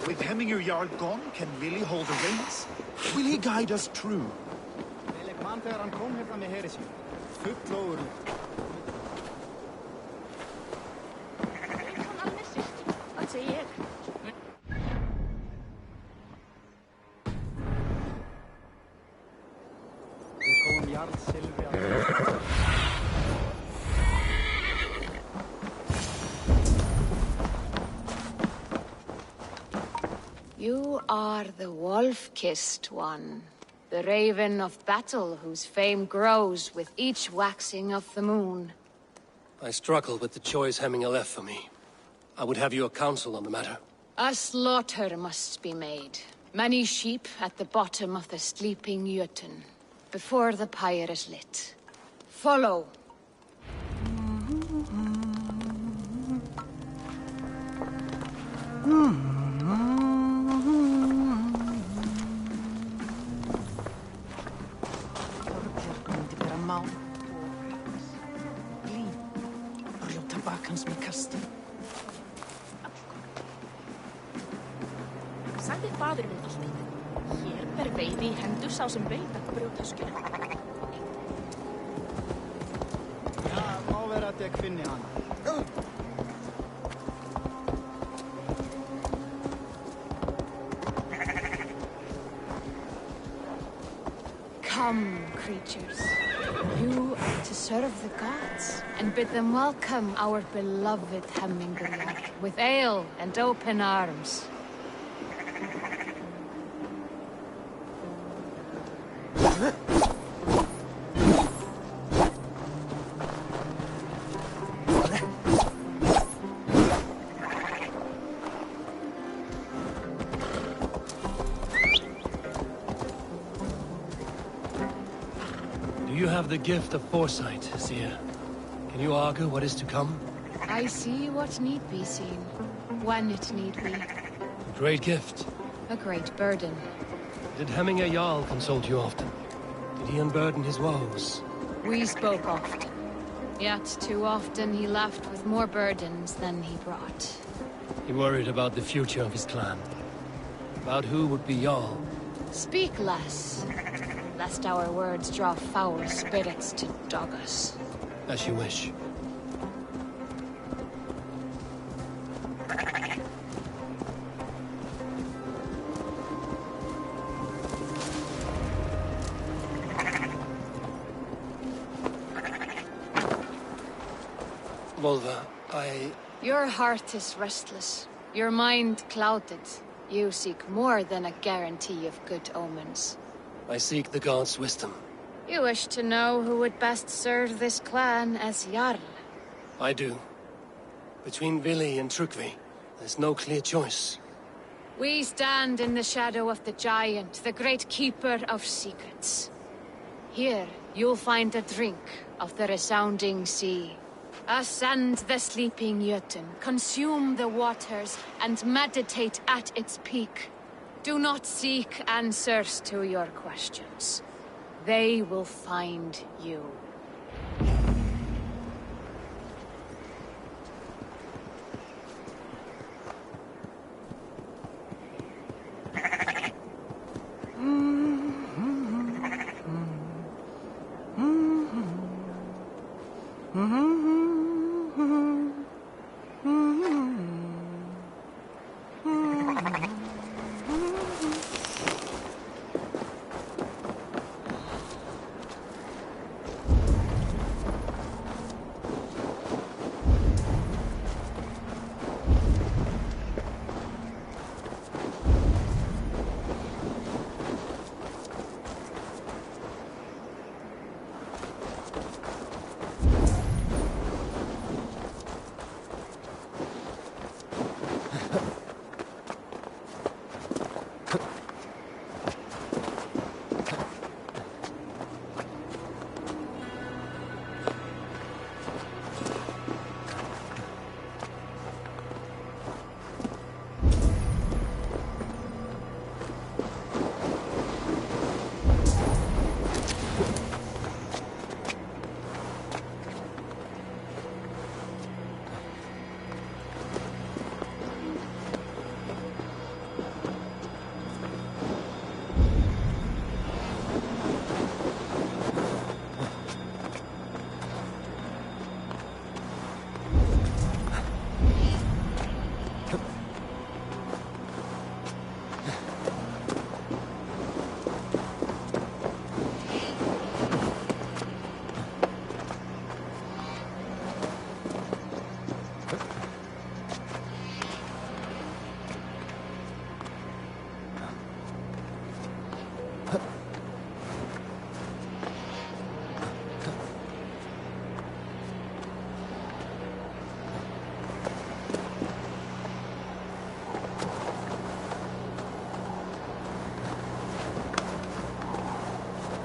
With Hemminger Jarl gone, can Willie hold the reins? Will he guide us true? You are the wolf-kissed one, the raven of battle whose fame grows with each waxing of the moon. I struggle with the choice Hemminger left for me. I would have your counsel on the matter. A slaughter must be made. Many sheep at the bottom of the sleeping Jötun, before the pyre is lit. Follow. Sagði fadir minn alltaf. Hér ber veiði í hendur sá sem veit að brjóta skjöld. Ja, má vera að ég finni hana. Come, creatures. You are to serve the gods, and bid them welcome our beloved Hemminger with ale and open arms. You have the gift of foresight, Seer. Can you argue what is to come? I see what need be seen, when it need be. A great gift. A great burden. Did Hemminger Jarl consult you often? Did he unburden his woes? We spoke often. Yet too often he left with more burdens than he brought. He worried about the future of his clan. About who would be Jarl. Speak less, lest our words draw foul spirits to dog us. As you wish. Volva, Your heart is restless. Your mind clouded. You seek more than a guarantee of good omens. I seek the gods' wisdom. You wish to know who would best serve this clan as Jarl. I do. Between Vili and Trukvi, there's no clear choice. We stand in the shadow of the giant, the great keeper of secrets. Here, you'll find a drink of the resounding sea. Ascend the sleeping Jötun, consume the waters, and meditate at its peak. Do not seek answers to your questions. They will find you.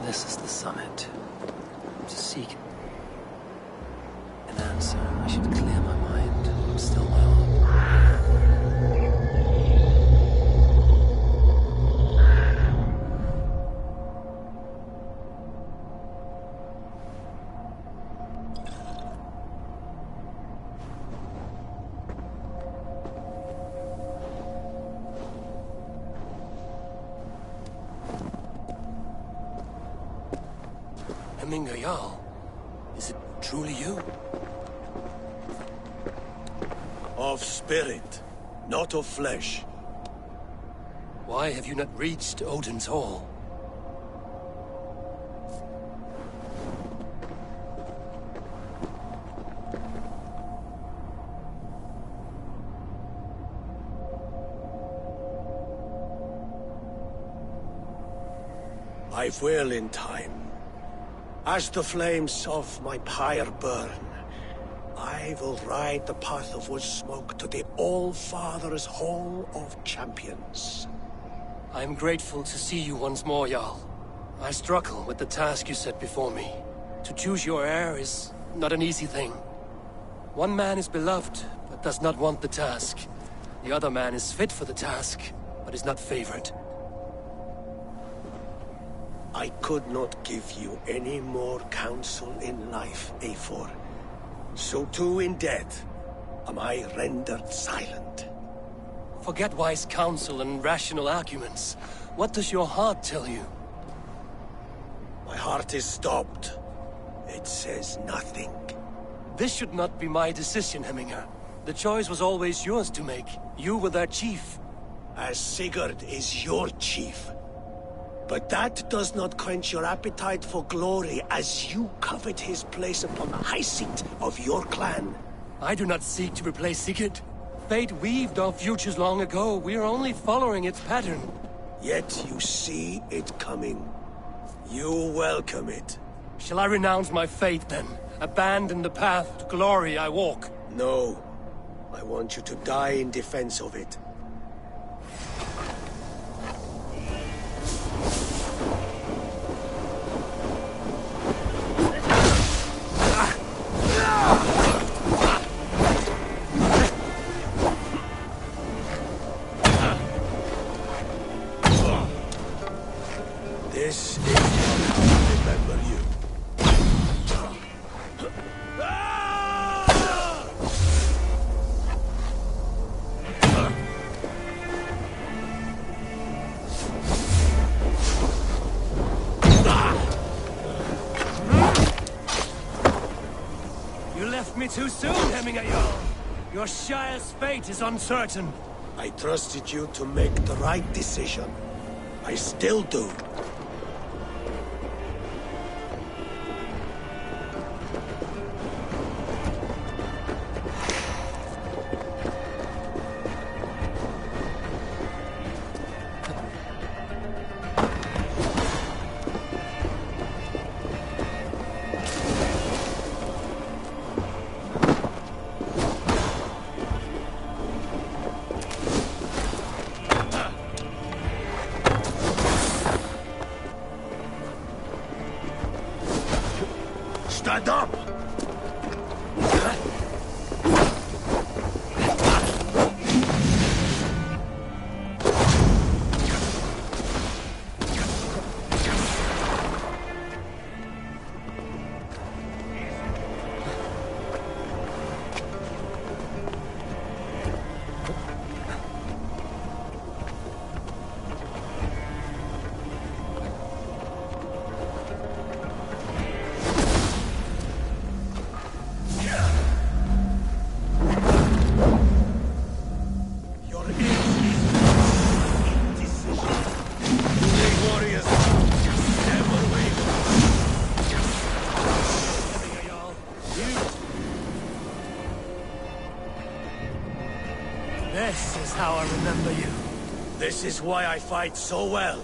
This is the summit. To seek an answer, I should clear my mind, still my heart. Jarl, is it truly you? Of spirit, not of flesh. Why have you not reached Odin's Hall? I will in time. As the flames of my pyre burn, I will ride the path of wood smoke to the All-Father's Hall of Champions. I am grateful to see you once more, Jarl. I struggle with the task you set before me. To choose your heir is not an easy thing. One man is beloved, but does not want the task. The other man is fit for the task, but is not favored. I could not give you any more counsel in life, Eivor. So too in death am I rendered silent. Forget wise counsel and rational arguments. What does your heart tell you? My heart is stopped. It says nothing. This should not be my decision, Hemminger. The choice was always yours to make. You were their chief. As Sigurd is your chief. But that does not quench your appetite for glory as you covet his place upon the high seat of your clan. I do not seek to replace Sigurd. Fate weaved our futures long ago. We are only following its pattern. Yet you see it coming. You welcome it. Shall I renounce my faith, then? Abandon the path to glory I walk? No. I want you to die in defense of it. This is not how I remember you. You left me too soon, Hemminger Jarl. Your Shire's fate is uncertain. I trusted you to make the right decision. I still do. Stand up! This is how I remember you. This is why I fight so well.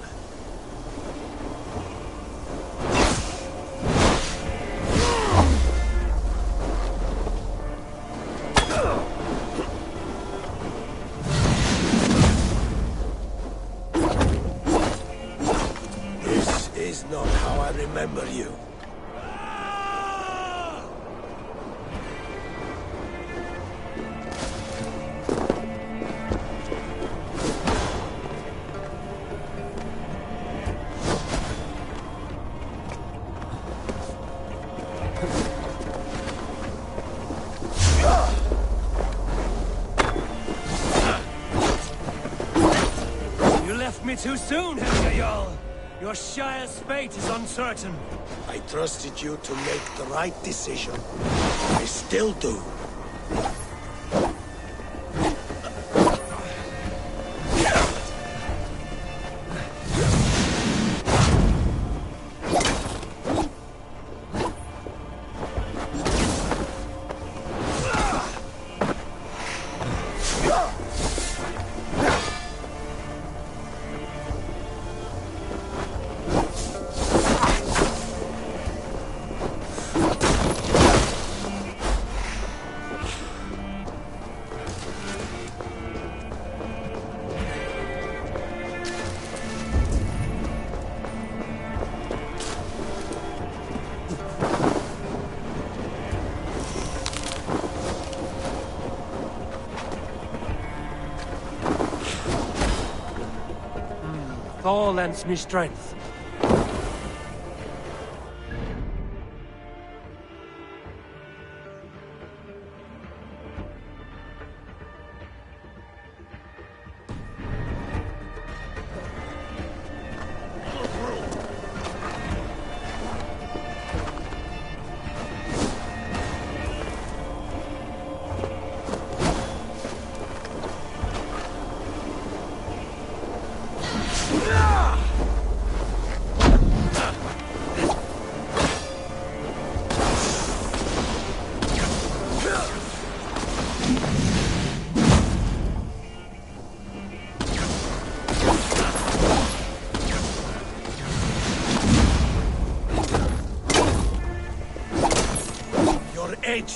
This is not how I remember you. You left me too soon, Hemminger Jarl. Your Shire's fate is uncertain. I trusted you to make the right decision. I still do. Thor lends me strength.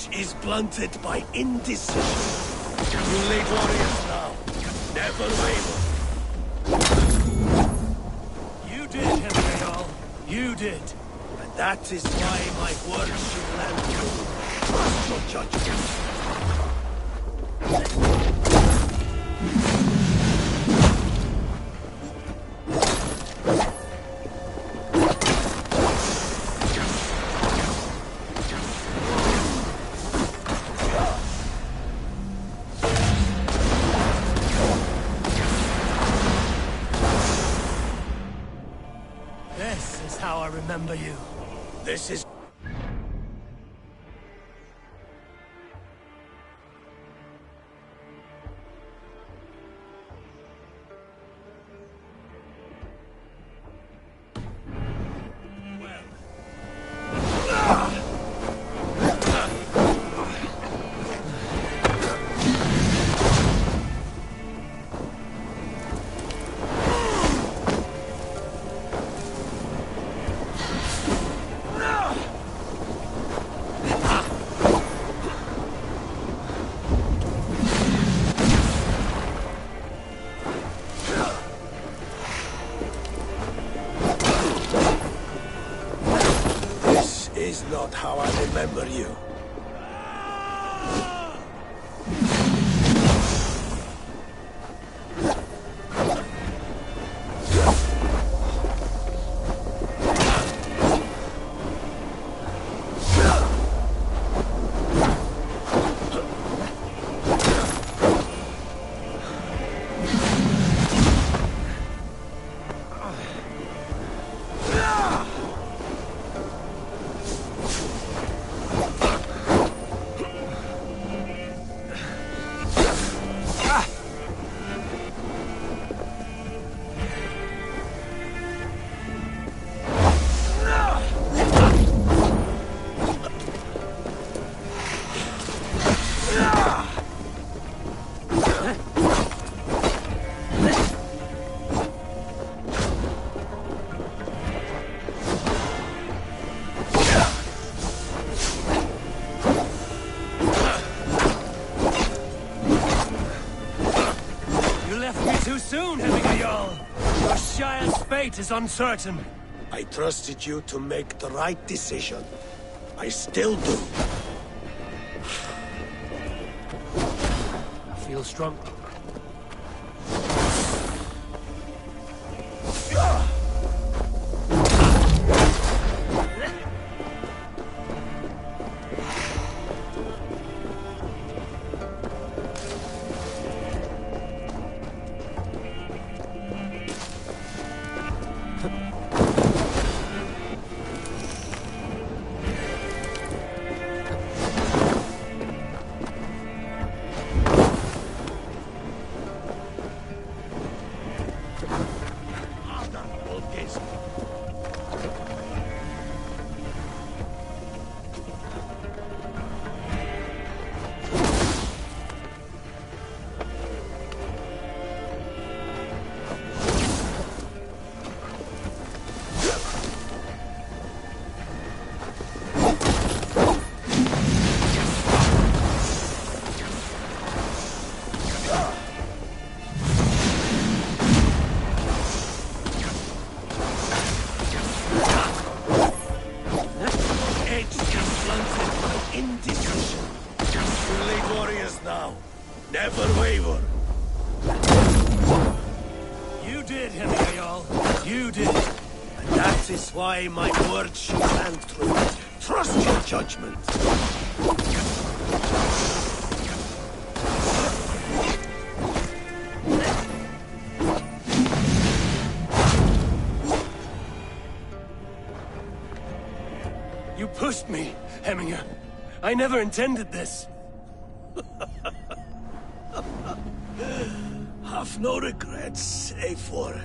edge is blunted by indecision. You late warriors now. Never waver. You did, Hemingway. You did. And that is why my words should land true. Trust your judgment. This is how I remember you. This is... is not how I remember you. Too soon, Hemingway. Your Shire's fate is uncertain. I trusted you to make the right decision. I still do. I feel strong. Never waver. You did, Hemingway. You did. And that is why my words should stand true. Trust your judgment. You pushed me, Hemingway. I never intended this. Have no regrets, save for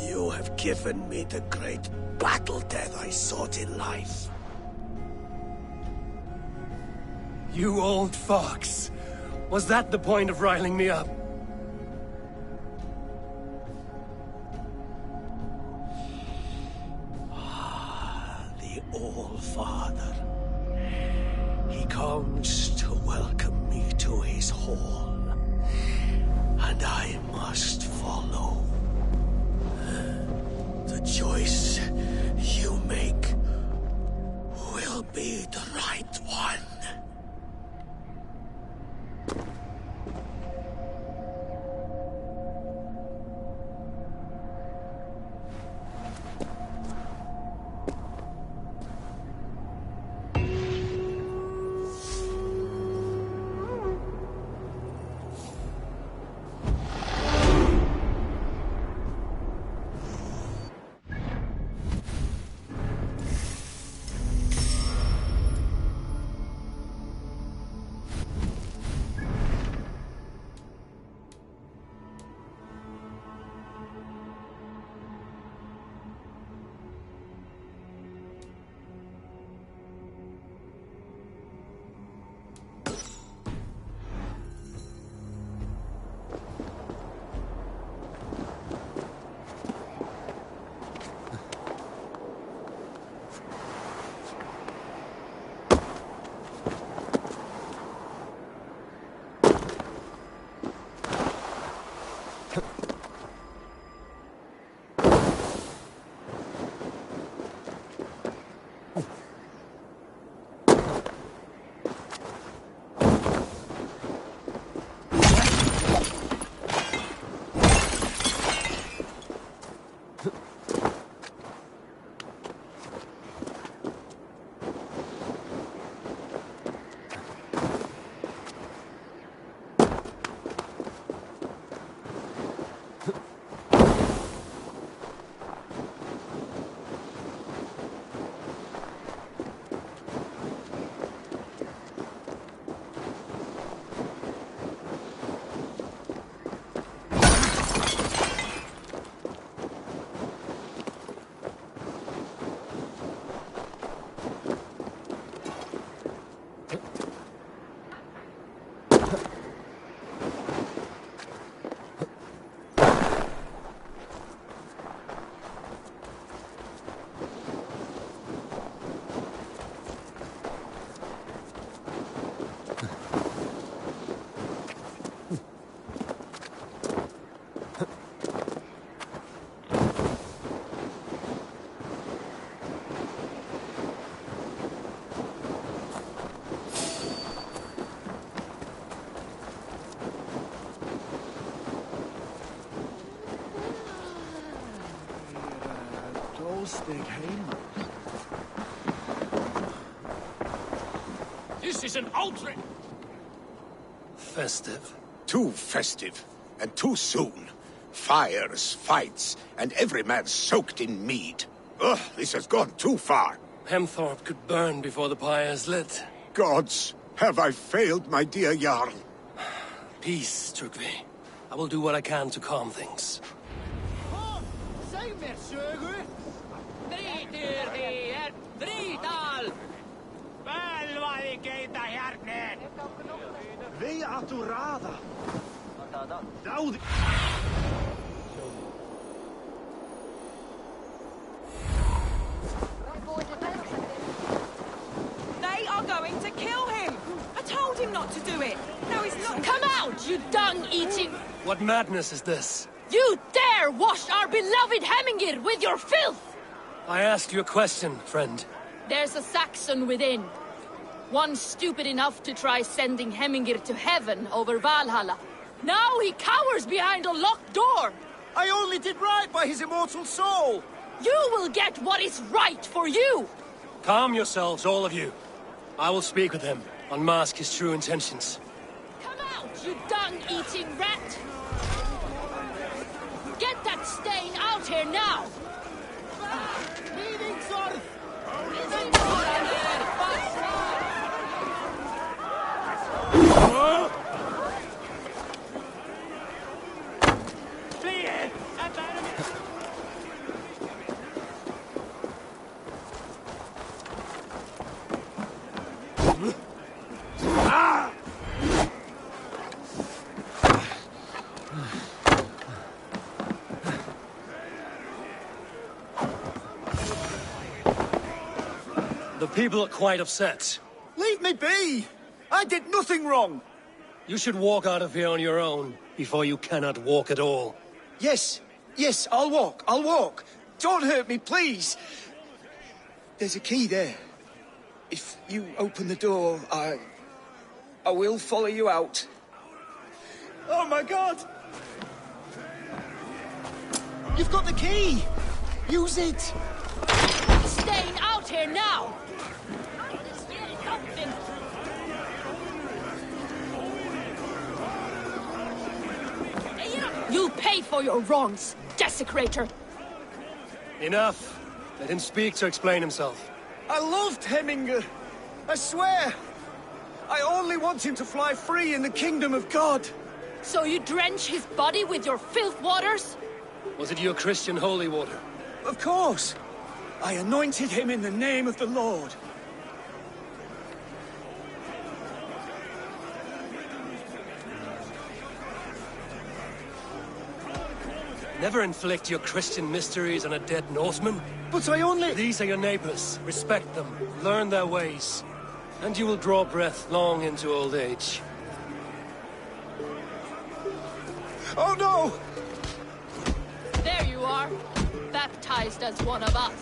you have given me the great battle death I sought in life. You old fox. Was that the point of riling me up? The All-Father. He comes to welcome me to his hall, and I must follow. The choice you make will be the right one. This is an outrage! Festive. Too festive, and too soon. Fires, fights, and every man soaked in mead. Ugh, this has gone too far. Hemthorpe could burn before the pyre is lit. Gods, have I failed my dear Jarl? Peace, Trygve. I will do what I can to calm things. Vei atturada. Daud. They are going to kill him. I told him not to do it. Now he's not. Come out, you dung-eating! What madness is this? You dare wash our beloved Hemingir with your filth! I asked you a question, friend. There's a Saxon within. One stupid enough to try sending Hemingir to heaven over Valhalla. Now he cowers behind a locked door! I only did right by his immortal soul! You will get what is right for you! Calm yourselves, all of you. I will speak with him, unmask his true intentions. Come out, you dung-eating rat! Get that stain out here now! The people are quite upset. Leave me be! I did nothing wrong! You should walk out of here on your own, before you cannot walk at all. Yes, yes, I'll walk. Don't hurt me, please. There's a key there. If you open the door, I will follow you out. Oh my God! You've got the key! Use it! Staying out here now! You'll pay for your wrongs, desecrator! Enough! Let him speak to explain himself. I loved Heminger. I swear. I only want him to fly free in the kingdom of God. So you drench his body with your filth waters? Was it your Christian holy water? Of course. I anointed him in the name of the Lord. Never inflict your Christian mysteries on a dead Norseman. But I only... These are your neighbors. Respect them. Learn their ways. And you will draw breath long into old age. Oh no! There you are. Baptized as one of us.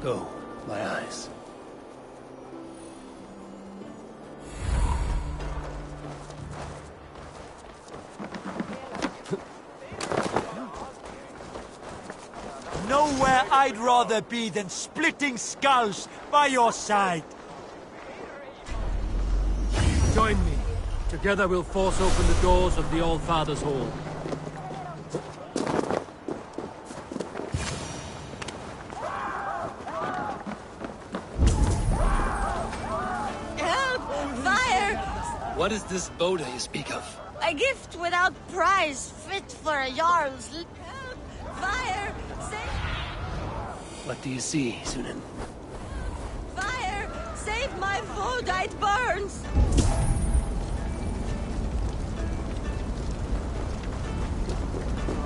Go, my eyes. Nowhere I'd rather be than splitting skulls by your side. Join me. Together we'll force open the doors of the All-Father's Hall. Help! Fire! What is this Boda you speak of? A gift without price, fit for a Jarl's. Help! Fire! Save... What do you see, Sunan? Fire! Save my food, it burns!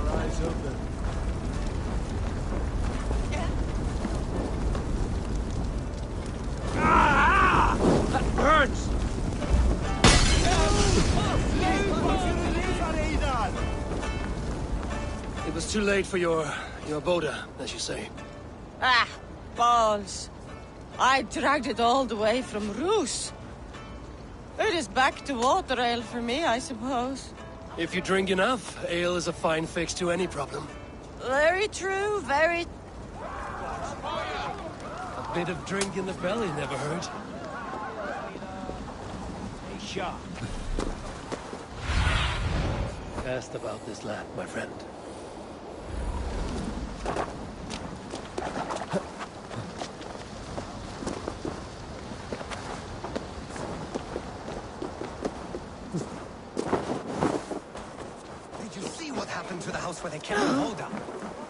Our eyes open. That burns! It was too late for your Boda, as you say. Ah, balls. I dragged it all the way from Roos. It is back to water ale for me, I suppose. If you drink enough, ale is a fine fix to any problem. Very true, very... A bit of drink in the belly never hurt. Hey, Shaw. Cast about this land, my friend. Did you see what happened to the house where they kept the Holda?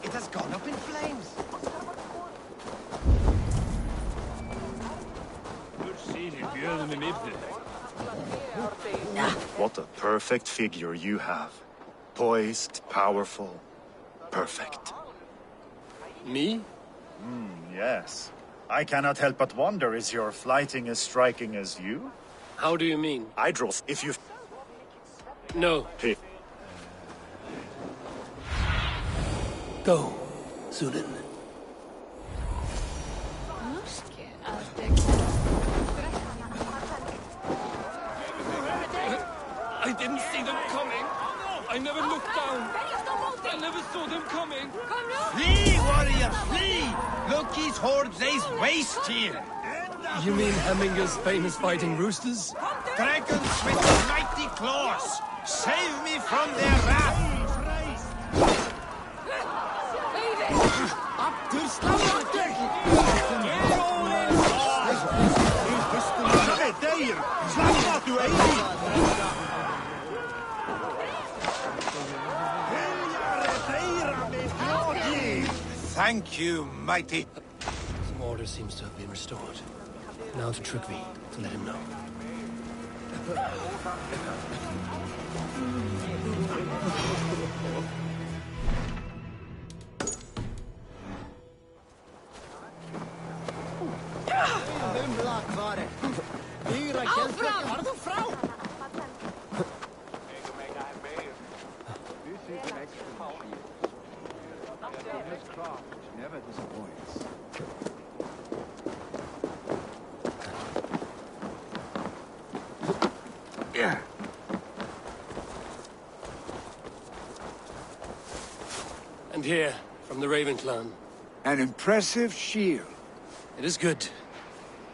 It has gone up in flames. What a perfect figure you have. Poised, powerful, perfect. Me? Yes. I cannot help but wonder, is your flighting as striking as you? How do you mean? Idros, if you... No. Hey. Go, Sunan. I didn't see them coming. I never looked down. I never saw them coming. Flee, warrior, flee! Loki's hordes lays waste here. You mean Hemminger's famous fighting roosters? Dragons with mighty claws. Save me from their wrath. Thank you, mighty... Some more order seems to have been restored. Now to Trygve, to let him know. Never disappoints. Yeah. And here, from the Raven clan. An impressive shield. It is good.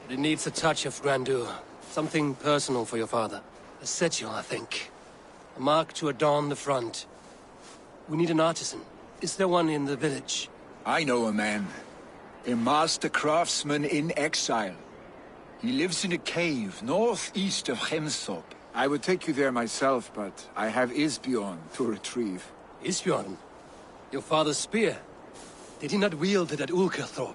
But it needs a touch of grandeur. Something personal for your father. A sigil, I think. A mark to adorn the front. We need an artisan. Is there one in the village? I know a man. A master craftsman in exile. He lives in a cave northeast of Hemthorpe. I would take you there myself, but I have Isbjorn to retrieve. Isbjorn? Your father's spear? Did he not wield it at Ulkerthorpe?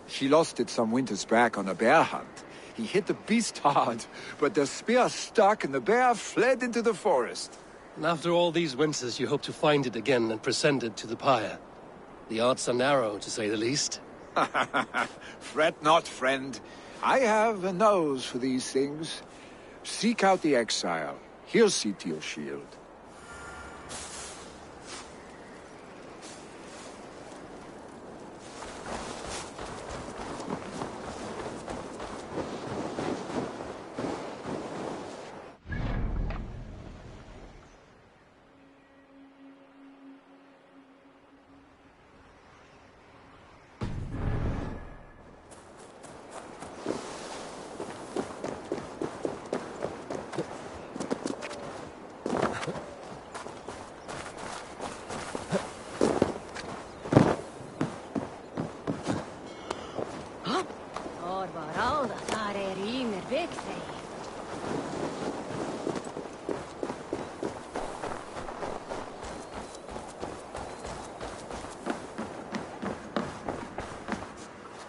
He lost it some winters back on a bear hunt. He hit the beast hard, but the spear stuck and the bear fled into the forest. And after all these winters, you hope to find it again and present it to the pyre. The odds are narrow, to say the least. Fret not, friend. I have a nose for these things. Seek out the exile. He'll see to your shield.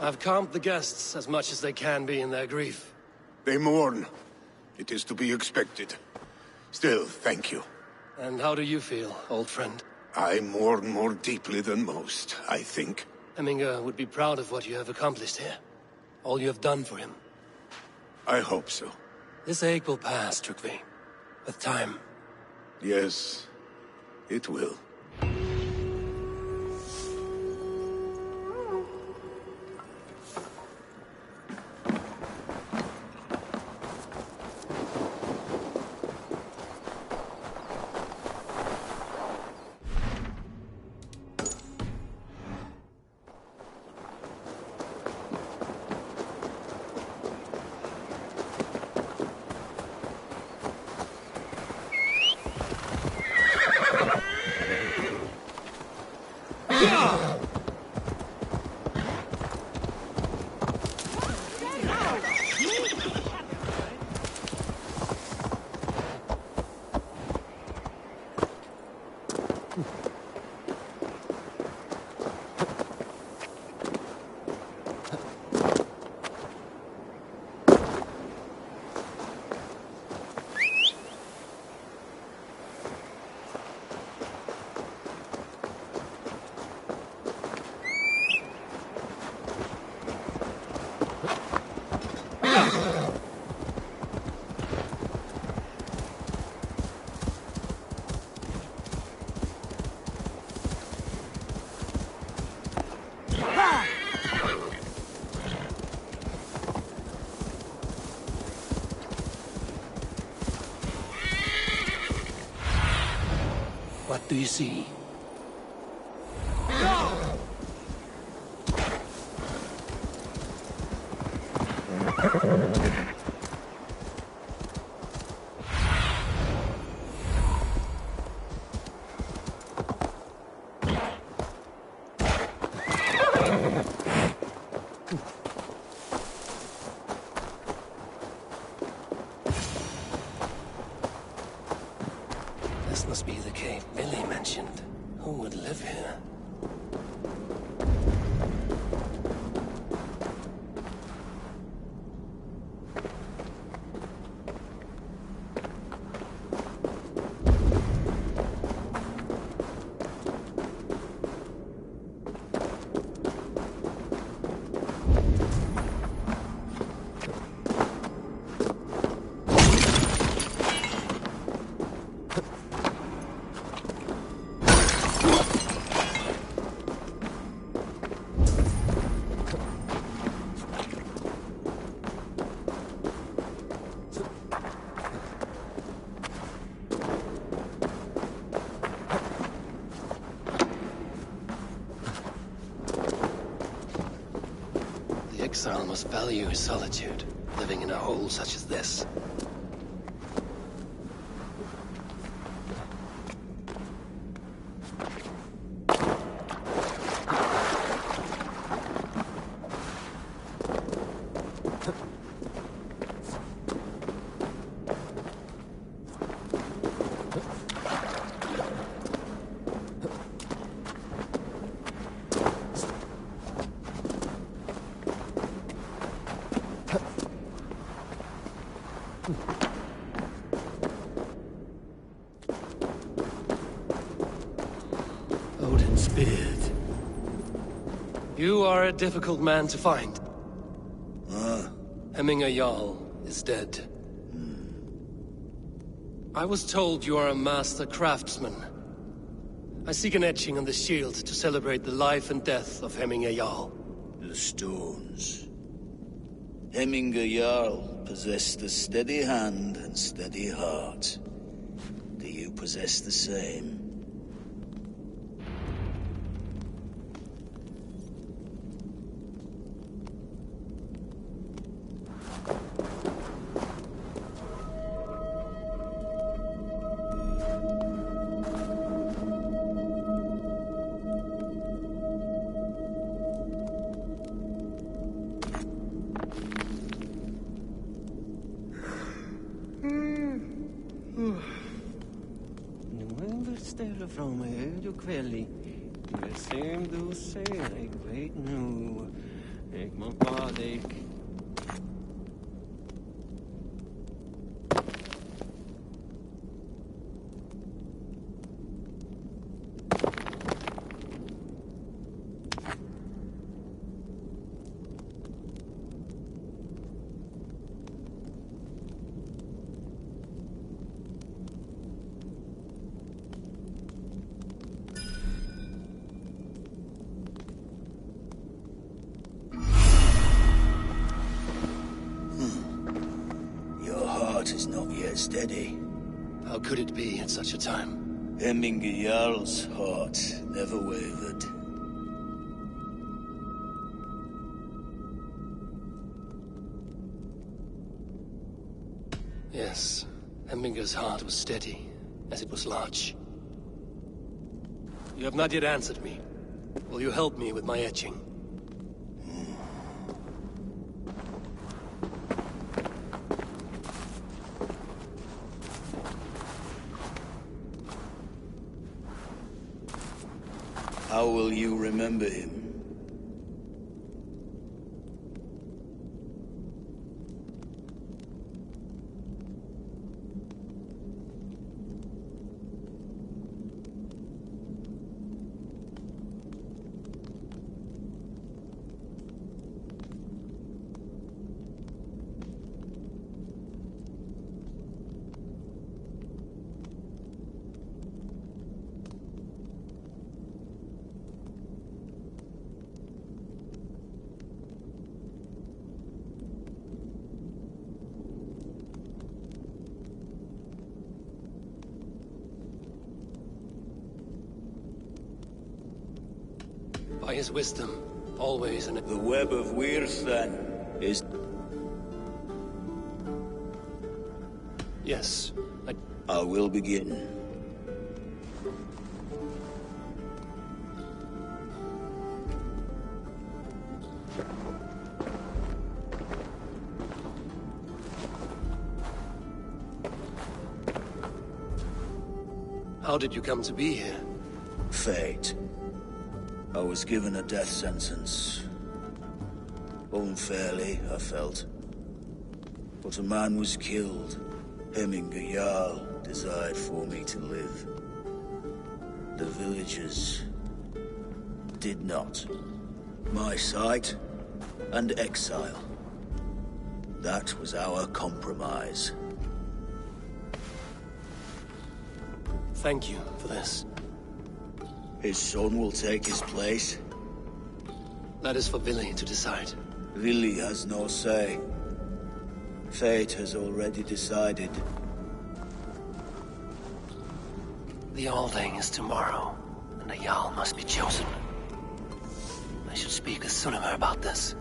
I've calmed the guests as much as they can be in their grief. They mourn. It is to be expected. Still, thank you. And how do you feel, old friend? I mourn more deeply than most, I think. Hemminger would be proud of what you have accomplished here. All you have done for him. I hope so. This ache will pass, Trygve. With time. Yes, it will. What do you see? This must be the cave Billy mentioned. Who would live here? exile must value his solitude, living in a hole such as this. Odin's beard. You are a difficult man to find. Hemminger Jarl is dead. I was told you are a master craftsman. I seek an etching on the shield to celebrate the life and death of Hemminger Jarl. The stones. Hemminger Jarl possessed a steady hand and steady heart. Do you possess the same? Stille fra meg ut og kveldig. Det som du ser, jeg vet nå. Jeg må ba deg. Is not yet steady. How could it be at such a time? Hemminger Jarl's heart never wavered. Yes, Hemminger's heart was steady, as it was large. You have not yet answered me. Will you help me with my etching? How will you remember him? By his wisdom, always in The web of Wirth, then, is... Yes, I will begin. How did you come to be here? Fate. I was given a death sentence. Unfairly, I felt. But a man was killed. Hemminger Jarl desired for me to live. The villagers did not. My sight and exile. That was our compromise. Thank you for this. His son will take his place. That is for Vili to decide. Vili has no say. Fate has already decided. The Alding is tomorrow, and a Jarl must be chosen. I should speak with Sunnema about this.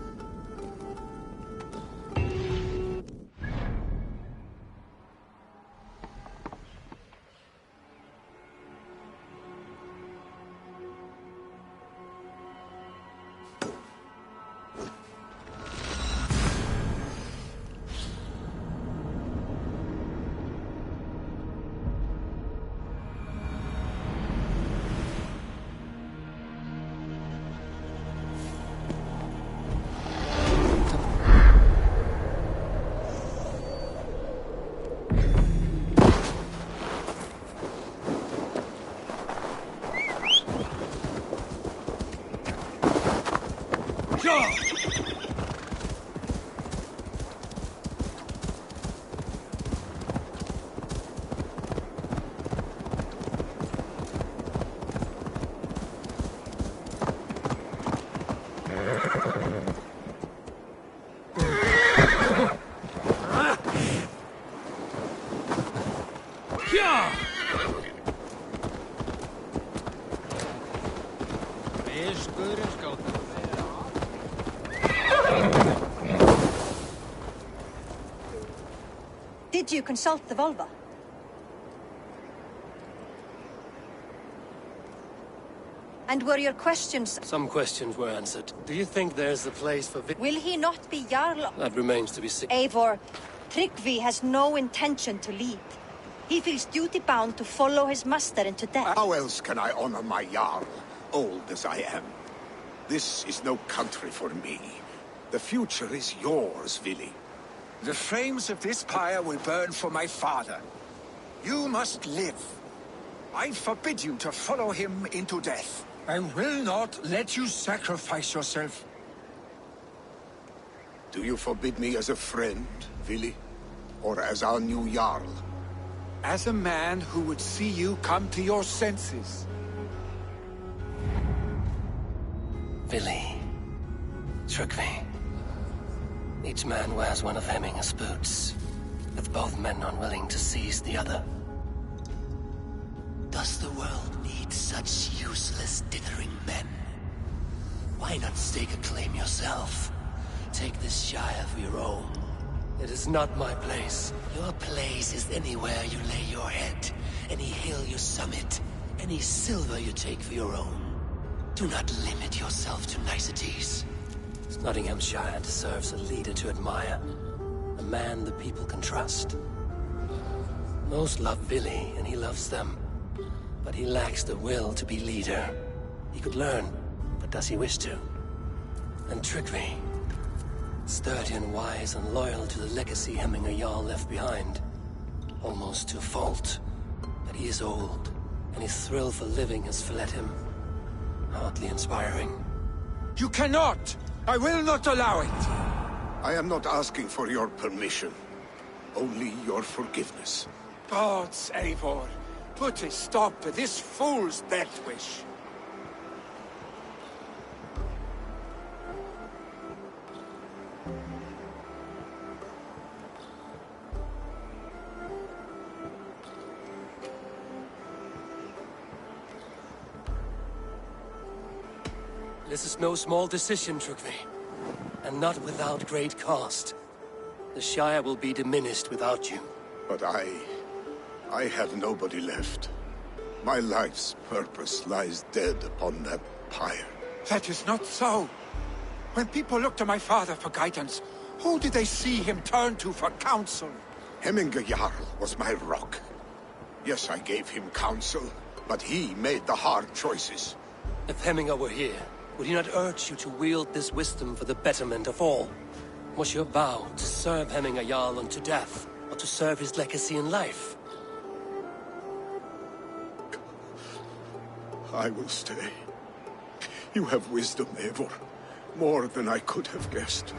Did you consult the Volva? And were your questions... Some questions were answered. Do you think there's a place for Will he not be Jarl? That remains to be seen. Eivor, Tryggvi has no intention to lead. He feels duty-bound to follow his master into death. How else can I honor my Jarl, old as I am? This is no country for me. The future is yours, Vili. The flames of this pyre will burn for my father. You must live. I forbid you to follow him into death. I will not let you sacrifice yourself. Do you forbid me as a friend, Vili? Or as our new Jarl? As a man who would see you come to your senses. Vili. Tryggvi. Each man wears one of Hemminger's boots, with both men unwilling to seize the other. Does the world need such useless, dithering men? Why not stake a claim yourself? Take this Shire for your own. It is not my place. Your place is anywhere you lay your head, any hill you summit, any silver you take for your own. Do not limit yourself to niceties. Nottinghamshire deserves a leader to admire. A man the people can trust. Most love Vili, and he loves them. But he lacks the will to be leader. He could learn, but does he wish to? And Tryggvi, sturdy and wise and loyal to the legacy Hemminger Jarl left behind. Almost to a fault. But he is old, and his thrill for living has fled him. Hardly inspiring. You cannot! I will not allow it! I am not asking for your permission. Only your forgiveness. Gods, Eivor, put a stop to this fool's death wish. This is no small decision, Tryggvi. And not without great cost. The Shire will be diminished without you. But I have nobody left. My life's purpose lies dead upon that pyre. That is not so. When people look to my father for guidance, who did they see him turn to for counsel? Hemminger Jarl was my rock. Yes, I gave him counsel, but he made the hard choices. If Hemminger were here, would he not urge you to wield this wisdom for the betterment of all? Was your vow to serve Hemminger Jarl unto death, or to serve his legacy in life? I will stay. You have wisdom, Eivor. More than I could have guessed.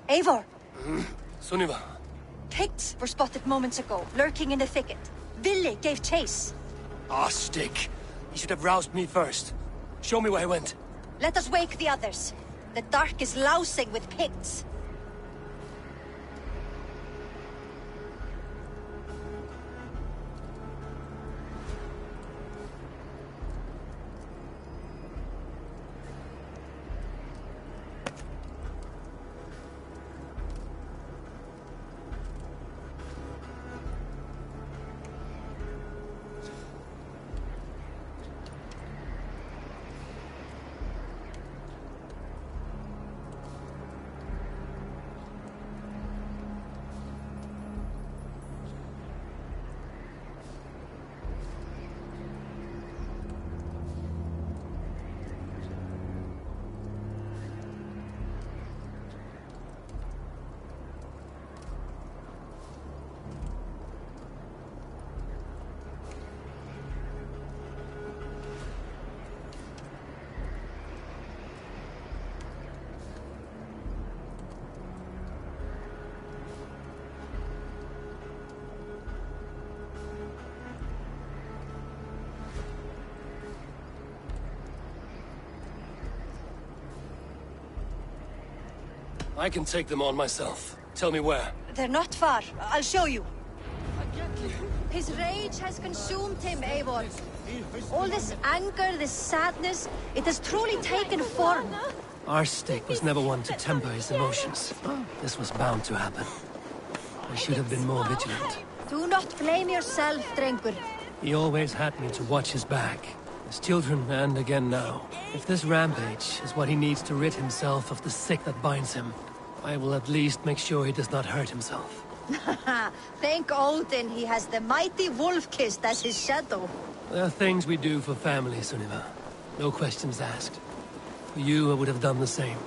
Eivor! Sunniva! Picts were spotted moments ago, lurking in the thicket. Vili gave chase. Ah, stick! He should have roused me first. Show me where he went. Let us wake the others. The dark is lousing with Picts. I can take them on myself. Tell me where. They're not far. I'll show you. His rage has consumed him, Eivor. All this anger, this sadness, it has truly taken form. Arstic was never one to temper his emotions. This was bound to happen. I should have been more vigilant. Do not blame yourself, Drengur. He always had me to watch his back. His children, and again now. If this rampage is what he needs to rid himself of the sick that binds him, I will at least make sure he does not hurt himself. Thank Odin he has the mighty Wolf-Kissed as his shadow. There are things we do for family, Sunniva. No questions asked. For you, I would have done the same.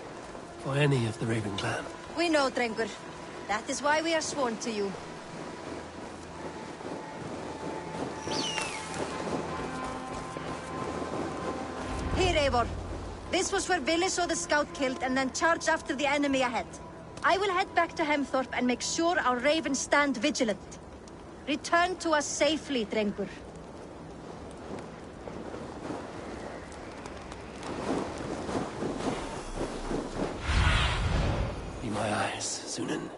For any of the Raven clan. We know, Drengur. That is why we are sworn to you. Here, Eivor. This was where Vili saw the scout killed and then charged after the enemy ahead. I will head back to Hemthorpe and make sure our ravens stand vigilant. Return to us safely, Drengur. Be my eyes, Sunan.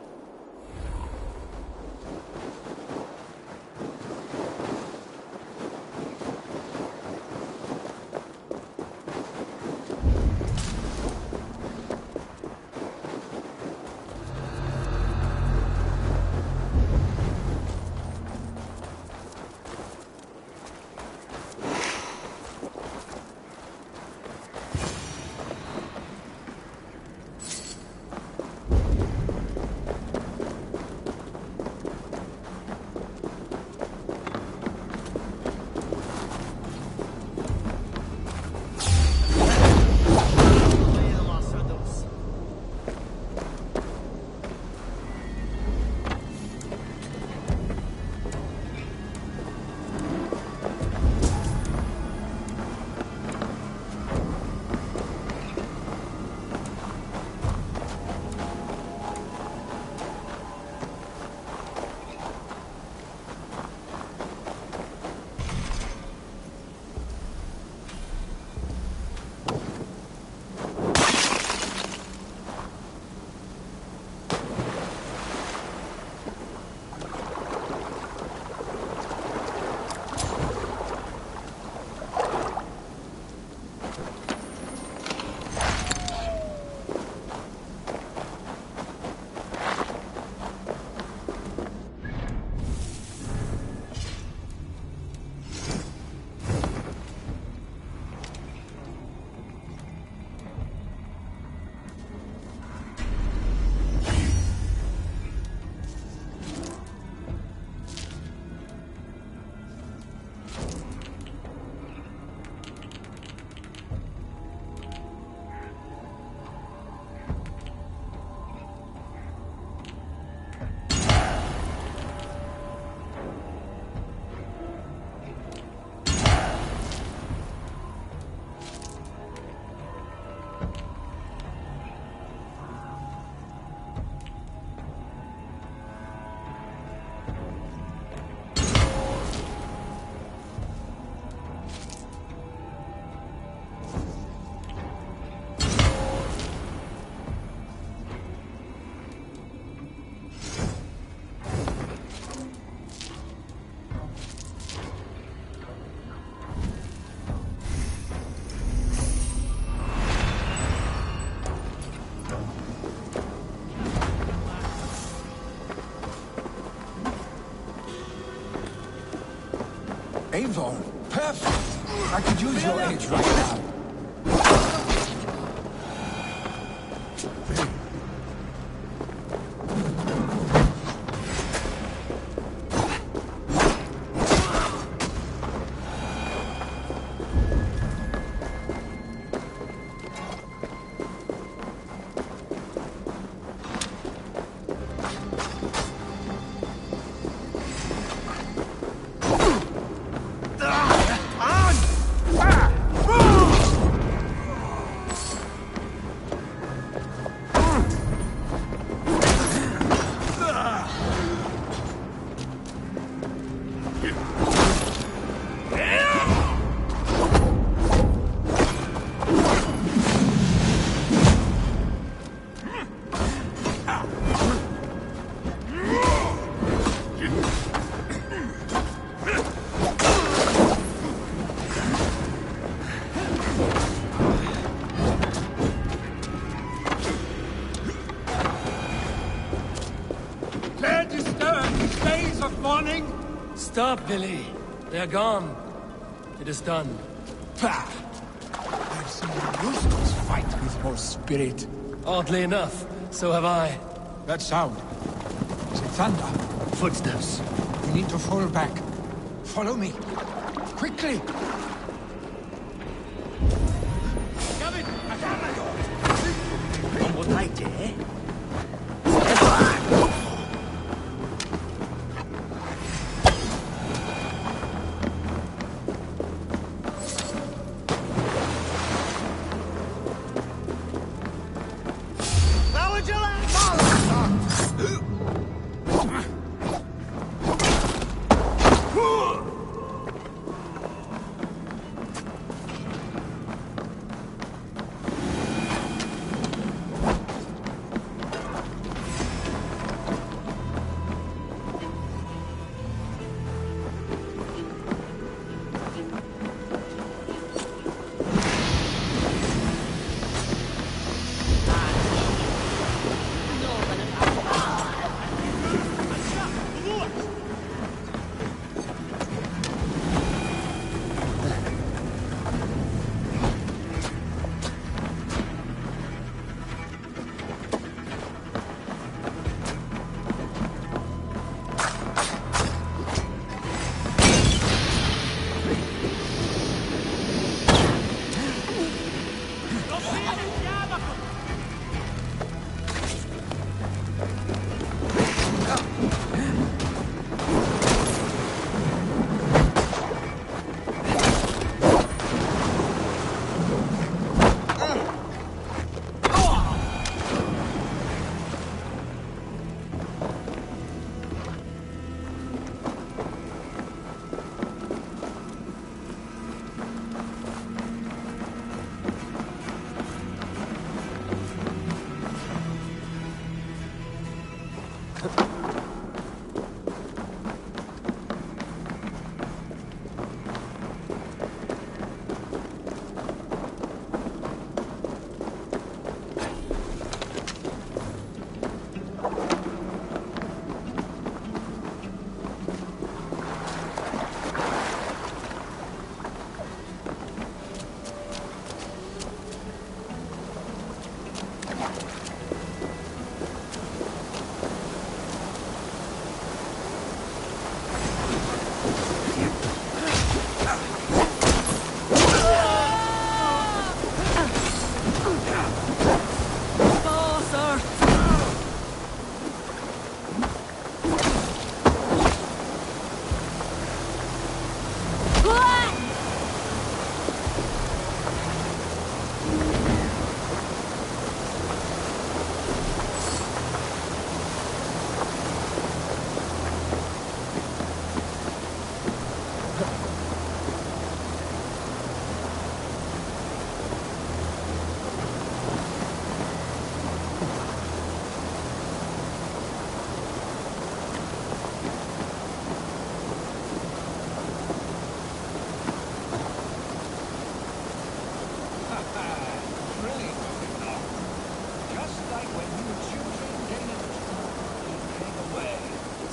Eivor, perfect! I could use your aid right now. of mourning? Stop, Billy. They're gone. It is done. Bah! I've seen Rustos fight with more spirit. Oddly enough, so have I. That sound. Is it thunder? Footsteps. We need to fall back. Follow me. Quickly! Không ai trẻ.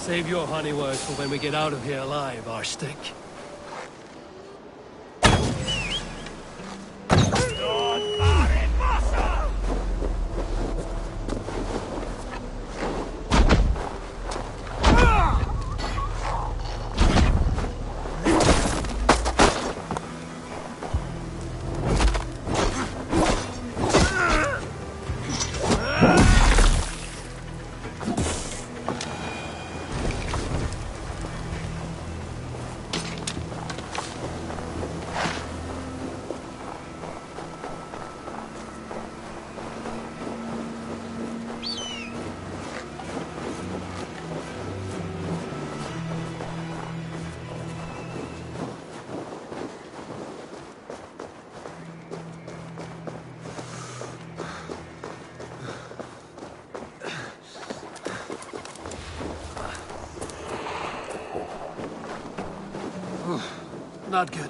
Save your honey words for when we get out of here alive, Arstick. Not good.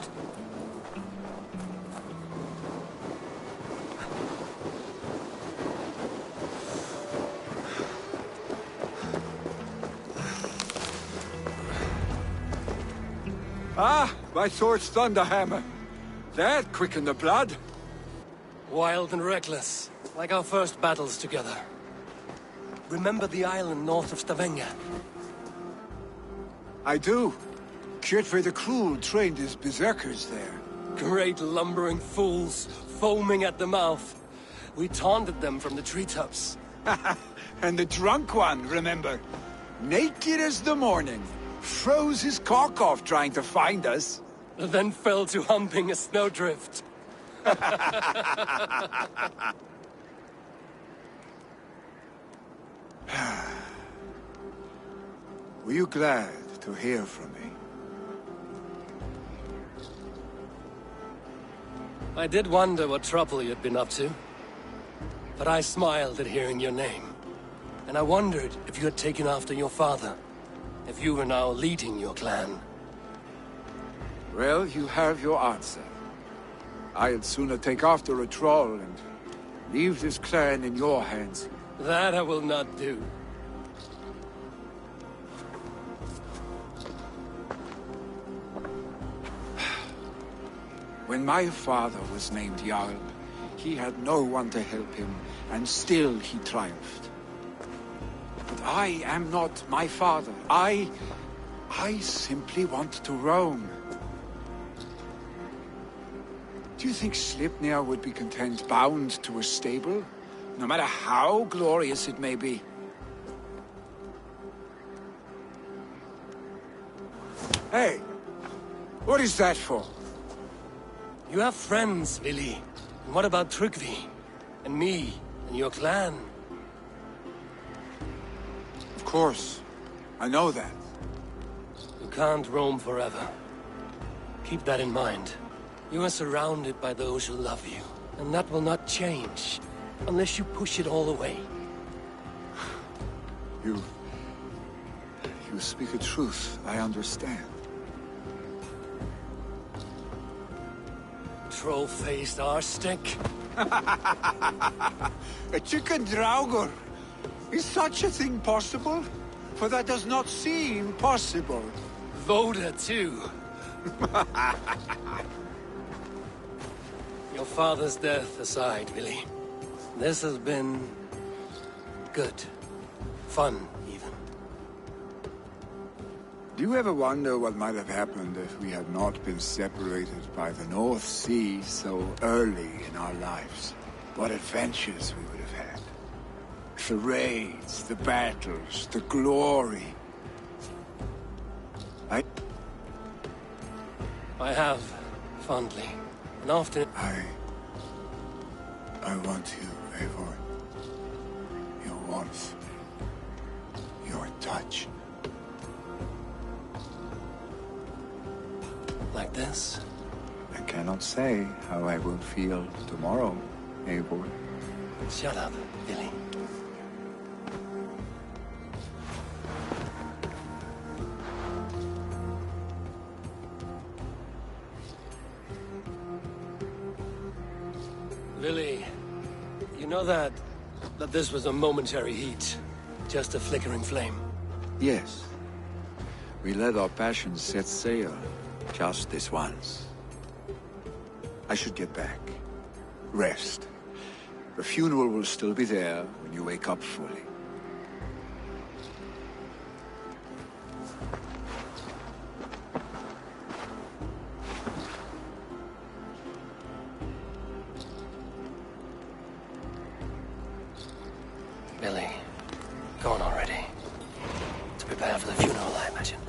Ah, my sword's thunderhammer. That quickened the blood. Wild and reckless, like our first battles together. Remember the island north of Stavanger? I do. Kjotve the Cruel trained his berserkers there. Great lumbering fools, foaming at the mouth. We taunted them from the treetops. And the drunk one, remember? Naked as the morning. Froze his cock off trying to find us. Then fell to humping a snowdrift. Were you glad to hear from me? I did wonder what trouble you'd been up to. But I smiled at hearing your name. And I wondered if you had taken after your father. If you were now leading your clan. Well, you have your answer. I'd sooner take after a troll and leave this clan in your hands. That I will not do. When my father was named Jarl, he had no one to help him, and still he triumphed. But I am not my father. I simply want to roam. Do you think Sleipnir would be content bound to a stable, no matter how glorious it may be? Hey, what is that for? You have friends, Vili. And what about Tryggvi? And me? And your clan? Of course. I know that. You can't roam forever. Keep that in mind. You are surrounded by those who love you. And that will not change. Unless you push it all away. You speak a truth. I understand. Troll-faced arstick. A chicken draugur. Is such a thing possible? For that does not seem possible. Voda, too. Your father's death aside, Vili. This has been... good. Fun, even. Do you ever wonder what might have happened if we had not been separated by the North Sea so early in our lives? What adventures we would have had. The raids, the battles, the glory. I have, fondly. And often... I want you, Eivor. Your warmth. Your touch. Like this? I cannot say how I will feel tomorrow, Eivor. Shut up, Vili. Vili, you know that this was a momentary heat? Just a flickering flame? Yes. We let our passions set sail. Just this once. I should get back. Rest. The funeral will still be there when you wake up fully. Billy, go on already. To prepare for the funeral, I imagine.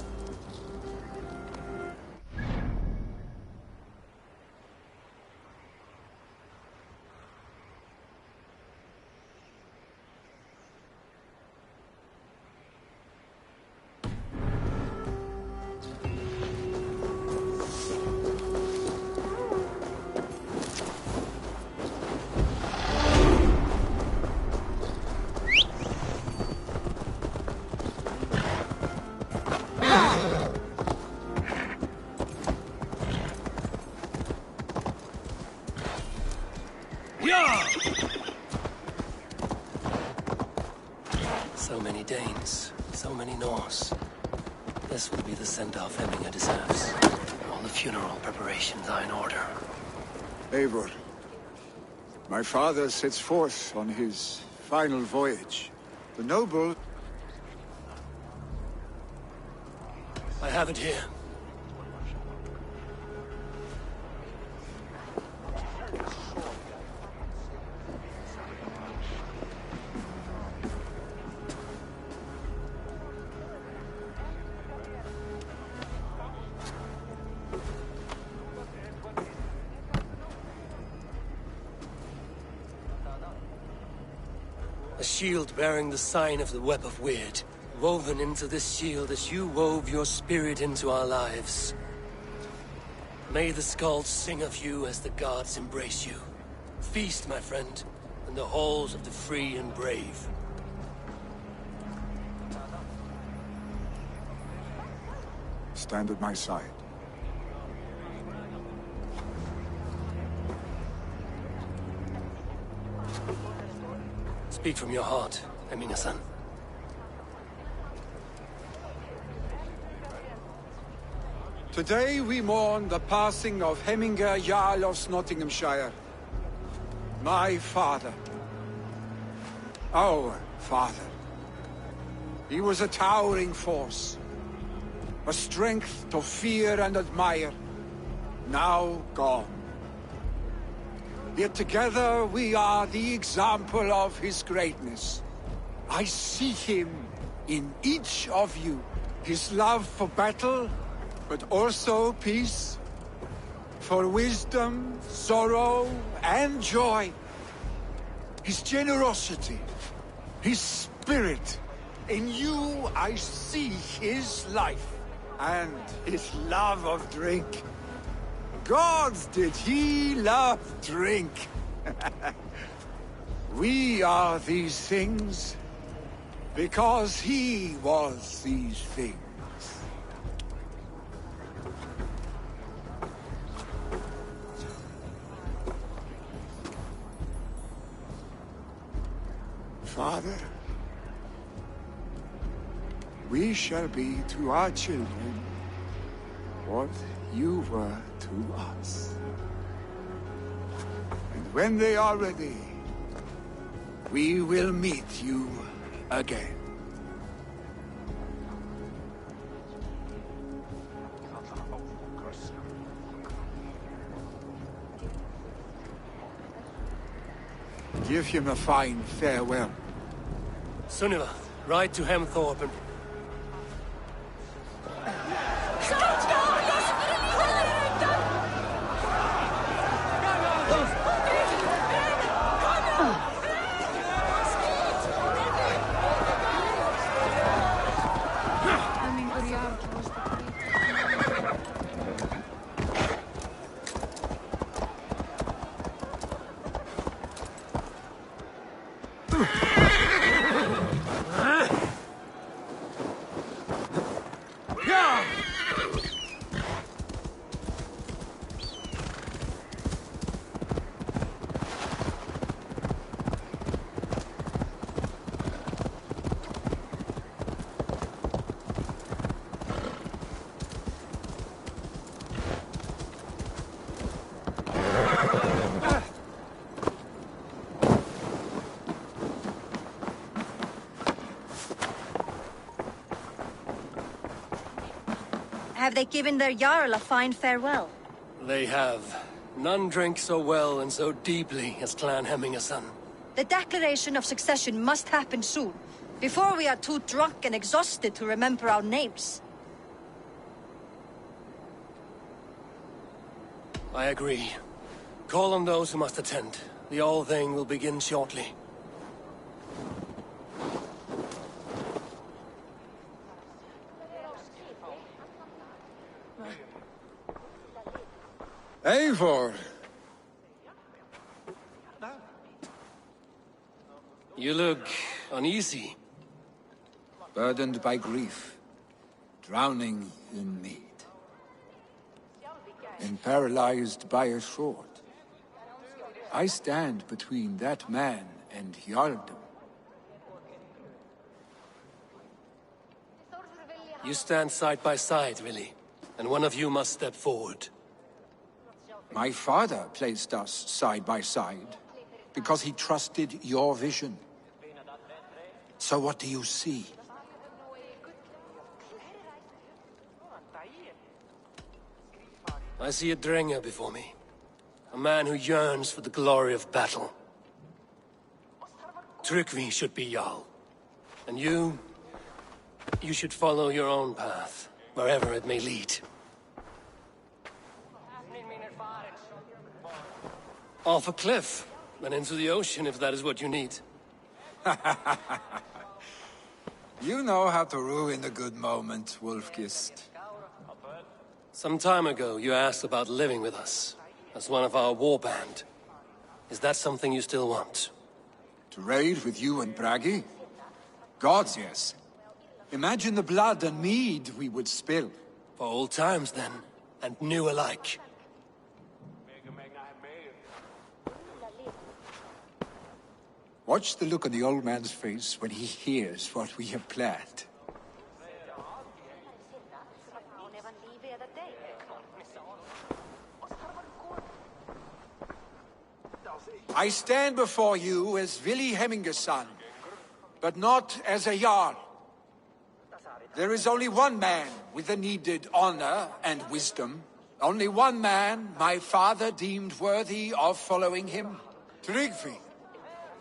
So many Danes, so many Norse. This will be the send-off Hemminger deserves. the funeral preparations are in order. Eivor, my father sets forth on his final voyage. The noble... I have it here. A shield bearing the sign of the Web of Weird, woven into this shield as you wove your spirit into our lives. May the skulls sing of you as the gods embrace you. Feast, my friend, in the halls of the free and brave. Stand at my side. Speak from your heart, Emina-san. Today we mourn the passing of Hemminger Jarl of Nottinghamshire. My father. Our father. He was a towering force. A strength to fear and admire. Now gone. Yet together we are the example of his greatness. I see him in each of you. His love for battle, but also peace. For wisdom, sorrow, and joy. His generosity, his spirit. In you I see his life, and his love of drink. Gods, did he love drink! We are these things because he was these things. Father, we shall be to our children what you were to us. And when they are ready, we will meet you again. Give him a fine farewell. Sunniva, ride to Hemthorpe and... Have they given their Jarl a fine farewell? They have. None drink so well and so deeply as Clan Hemminger-son. The declaration of succession must happen soon, before we are too drunk and exhausted to remember our names. I agree. Call on those who must attend. The All-Thing will begin shortly. Eivor! You look uneasy. Burdened by grief, drowning in mead, and paralyzed by a sword. I stand between that man and Jarldom. You stand side by side, really. and one of you must step forward. My father placed us side by side because he trusted your vision. So what do you see? I see a Drenger before me. A man who yearns for the glory of battle. Tryggvi should be Jarl. And you should follow your own path, wherever it may lead. Off a cliff, and into the ocean if that is what you need. You know how to ruin a good moment, Wolfgist. Some time ago, you asked about living with us, as one of our warband. Is that something you still want? To raid with you and Bragi? Gods, yes. Imagine the blood and mead we would spill. For old times, then, and new alike. Watch the look on the old man's face when he hears what we have planned. I stand before you as Vili Hemminger's son, but not as a Jarl. There is only one man with the needed honor and wisdom. Only one man my father deemed worthy of following him. Tryggvi,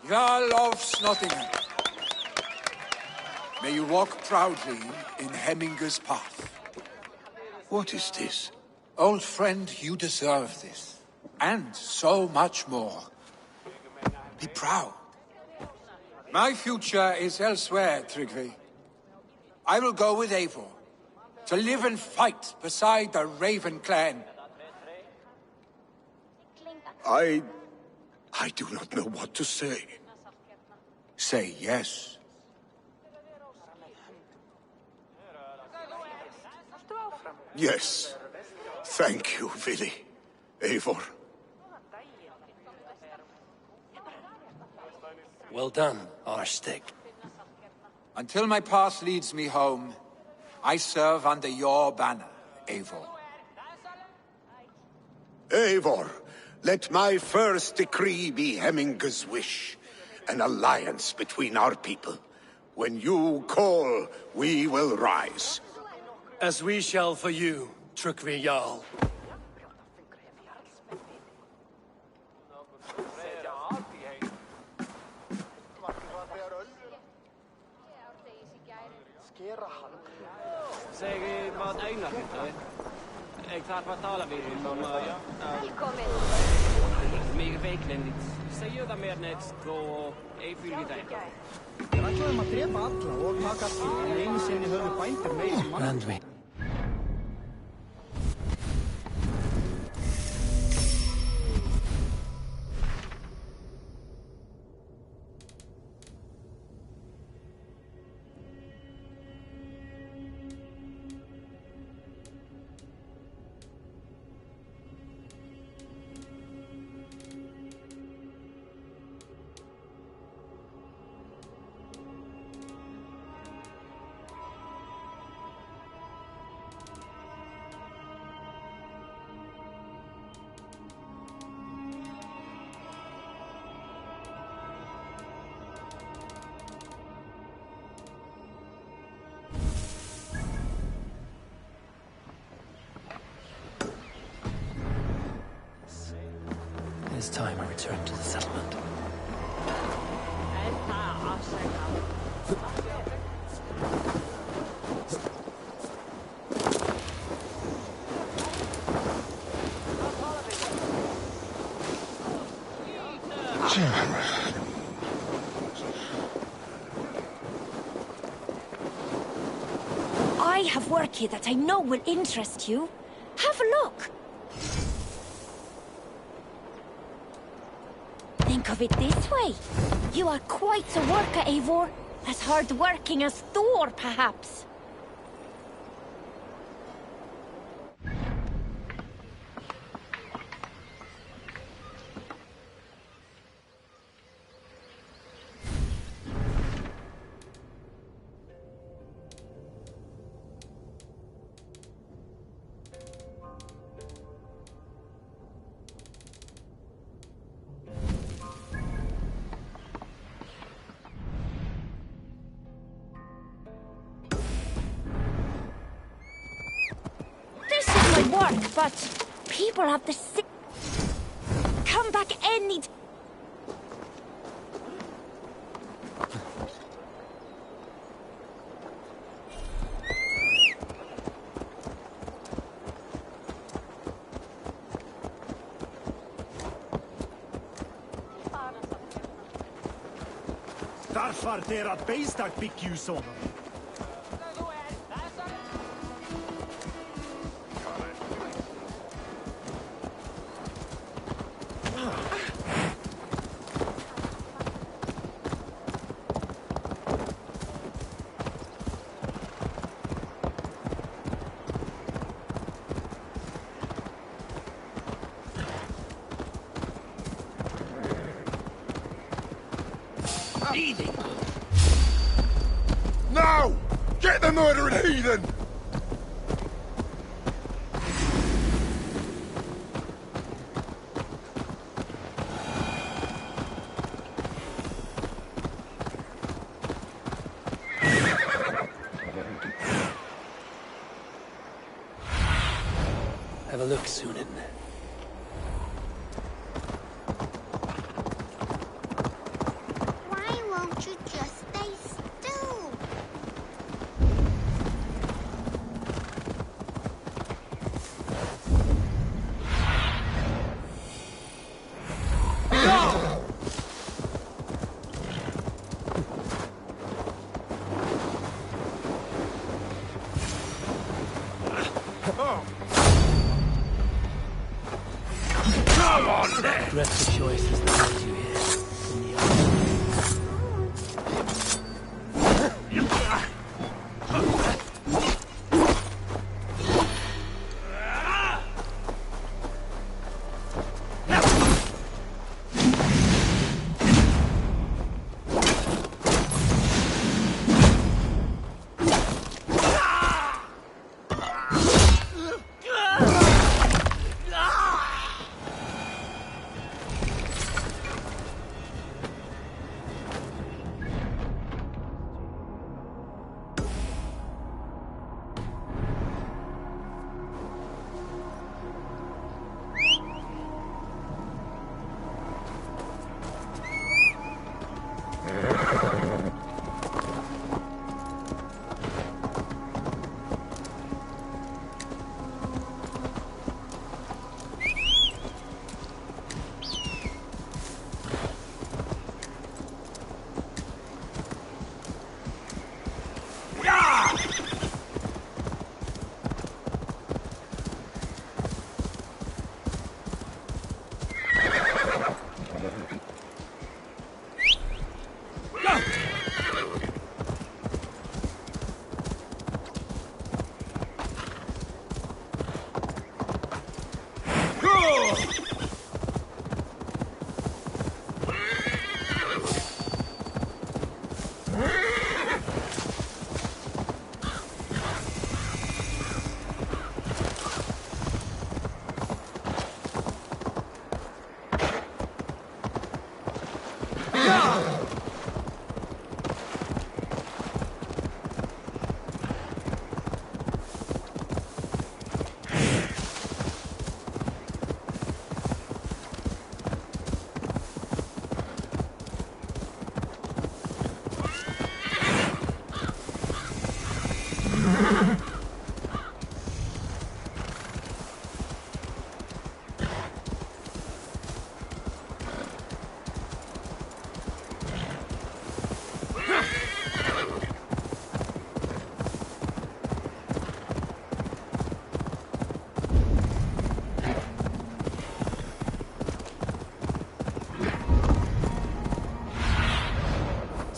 Jarl of Nottingham. May you walk proudly in Hemminger's path. What is this? Old friend, you deserve this. And so much more. Be proud. My future is elsewhere, Tryggvi. I will go with Eivor, to live and fight beside the Raven clan. I do not know what to say. Say yes. Yes. Thank you, Vili. Eivor. Well done, Arstig. Until my path leads me home, I serve under your banner, Eivor. Eivor, let my first decree be Hemminger's wish. An alliance between our people. When you call, we will rise. As we shall for you, Tryggvi Jarl. Zeg wat enig is, ik ga wat talen weer in, maar meer veiklen niet. Zeg je dat meer net go even jullie tijd? Við ætlaðum að drepa alla og taka því, en einu sinni höfðu bændur meiri mann. It is time I return to the settlement. I have work here that I know will interest you. Have a look. Think of it this way. You are quite a worker, Eivor. As hard-working as Thor, perhaps. work, but people have the sick. Come back any. Därför deras beistak fick ju såna. Eating. Now! Get the murdering heathen! Have a look, Sunan. Why won't you just stay still? Come on then! Regret the choices that led you here. In the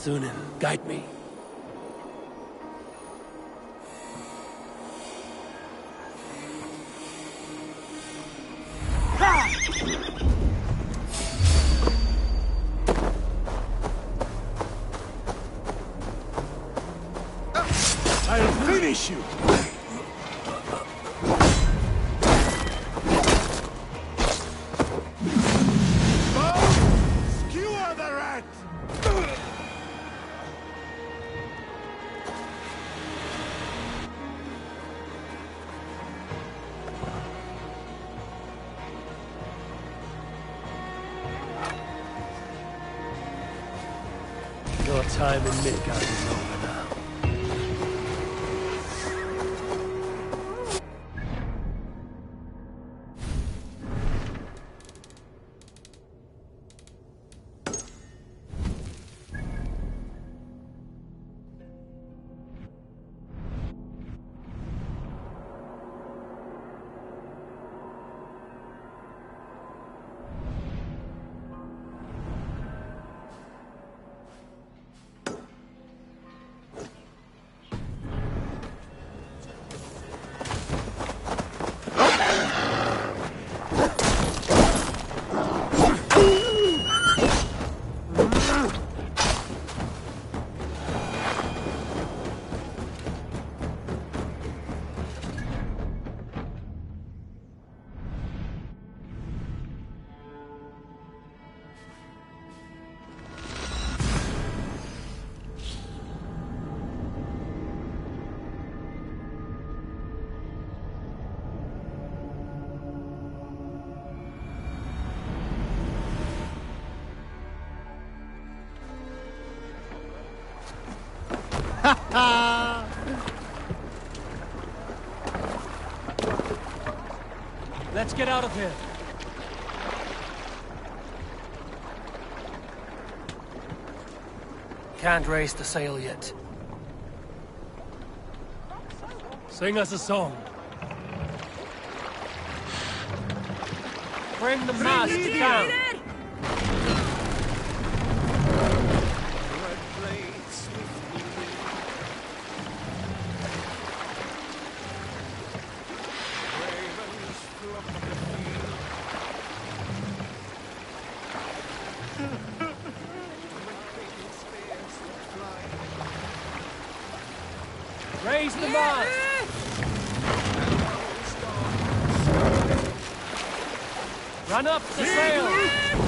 Sunan, guide me. I'll finish you! Skewer the rat! time in Midgard is over now. Let's get out of here. Can't raise the sail yet. Sing us a song. Bring the mast down. Raise the mast! Run up the sail!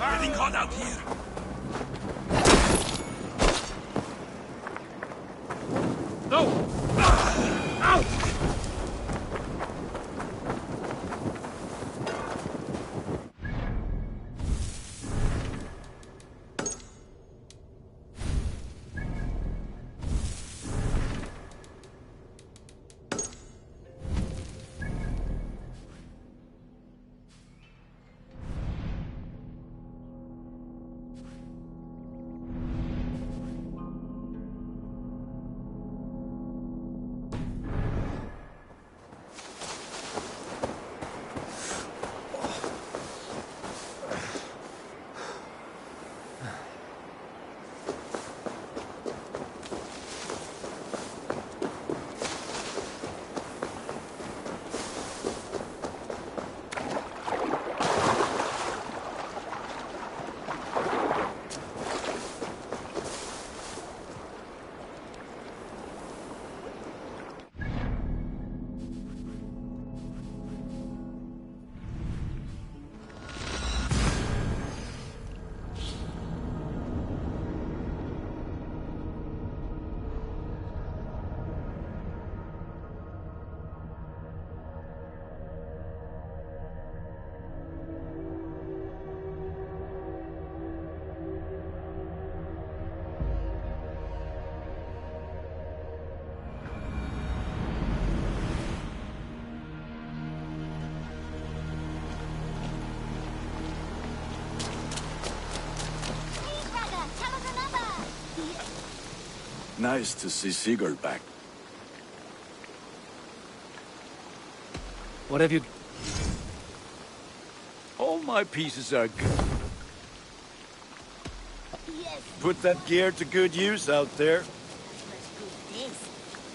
Getting hot out here. No! Out! Nice to see Sigurd back. What have you... All my pieces are good. Yes. Put that gear to good use out there. This.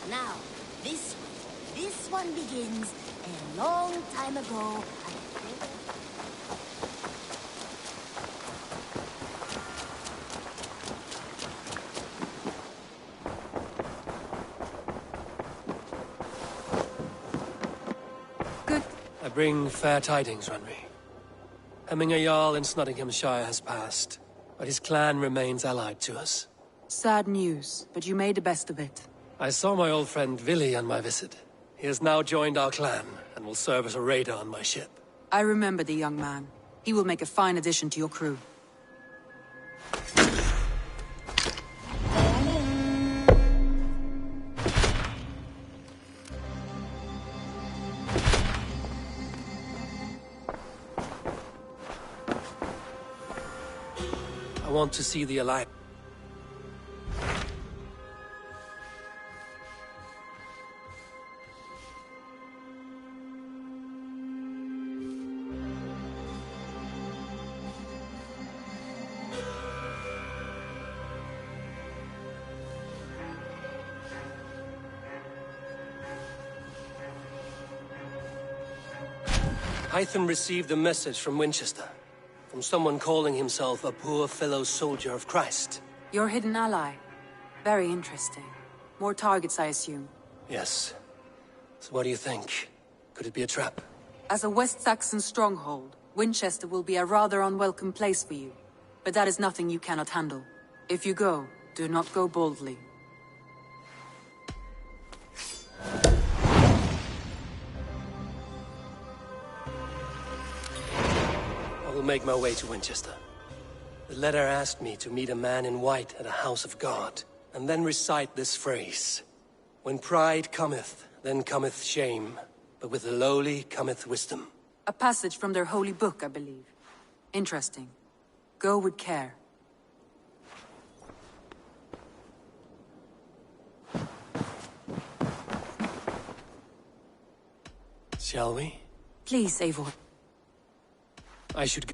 Now, this one begins a long time ago. I bring fair tidings, Runry. Hemminger Jarl in Nottinghamshire has passed, but his clan remains allied to us. Sad news, but you made the best of it. I saw my old friend Vili on my visit. He has now joined our clan, and will serve as a raider on my ship. I remember the young man. He will make a fine addition to your crew. I want to see the Alliance. Hytham received a message from Winchester. From someone calling himself a poor fellow soldier of Christ. Your hidden ally. Very interesting. More targets, I assume. Yes. So what do you think? Could it be a trap? As a West Saxon stronghold, Winchester will be a rather unwelcome place for you. But that is nothing you cannot handle. If you go, do not go boldly. I will make my way to Winchester. The letter asked me to meet a man in white at a house of God, and then recite this phrase. When pride cometh, then cometh shame, but with the lowly cometh wisdom. A passage from their holy book, I believe. Interesting. Go with care. Shall we? Please, Eivor. I should...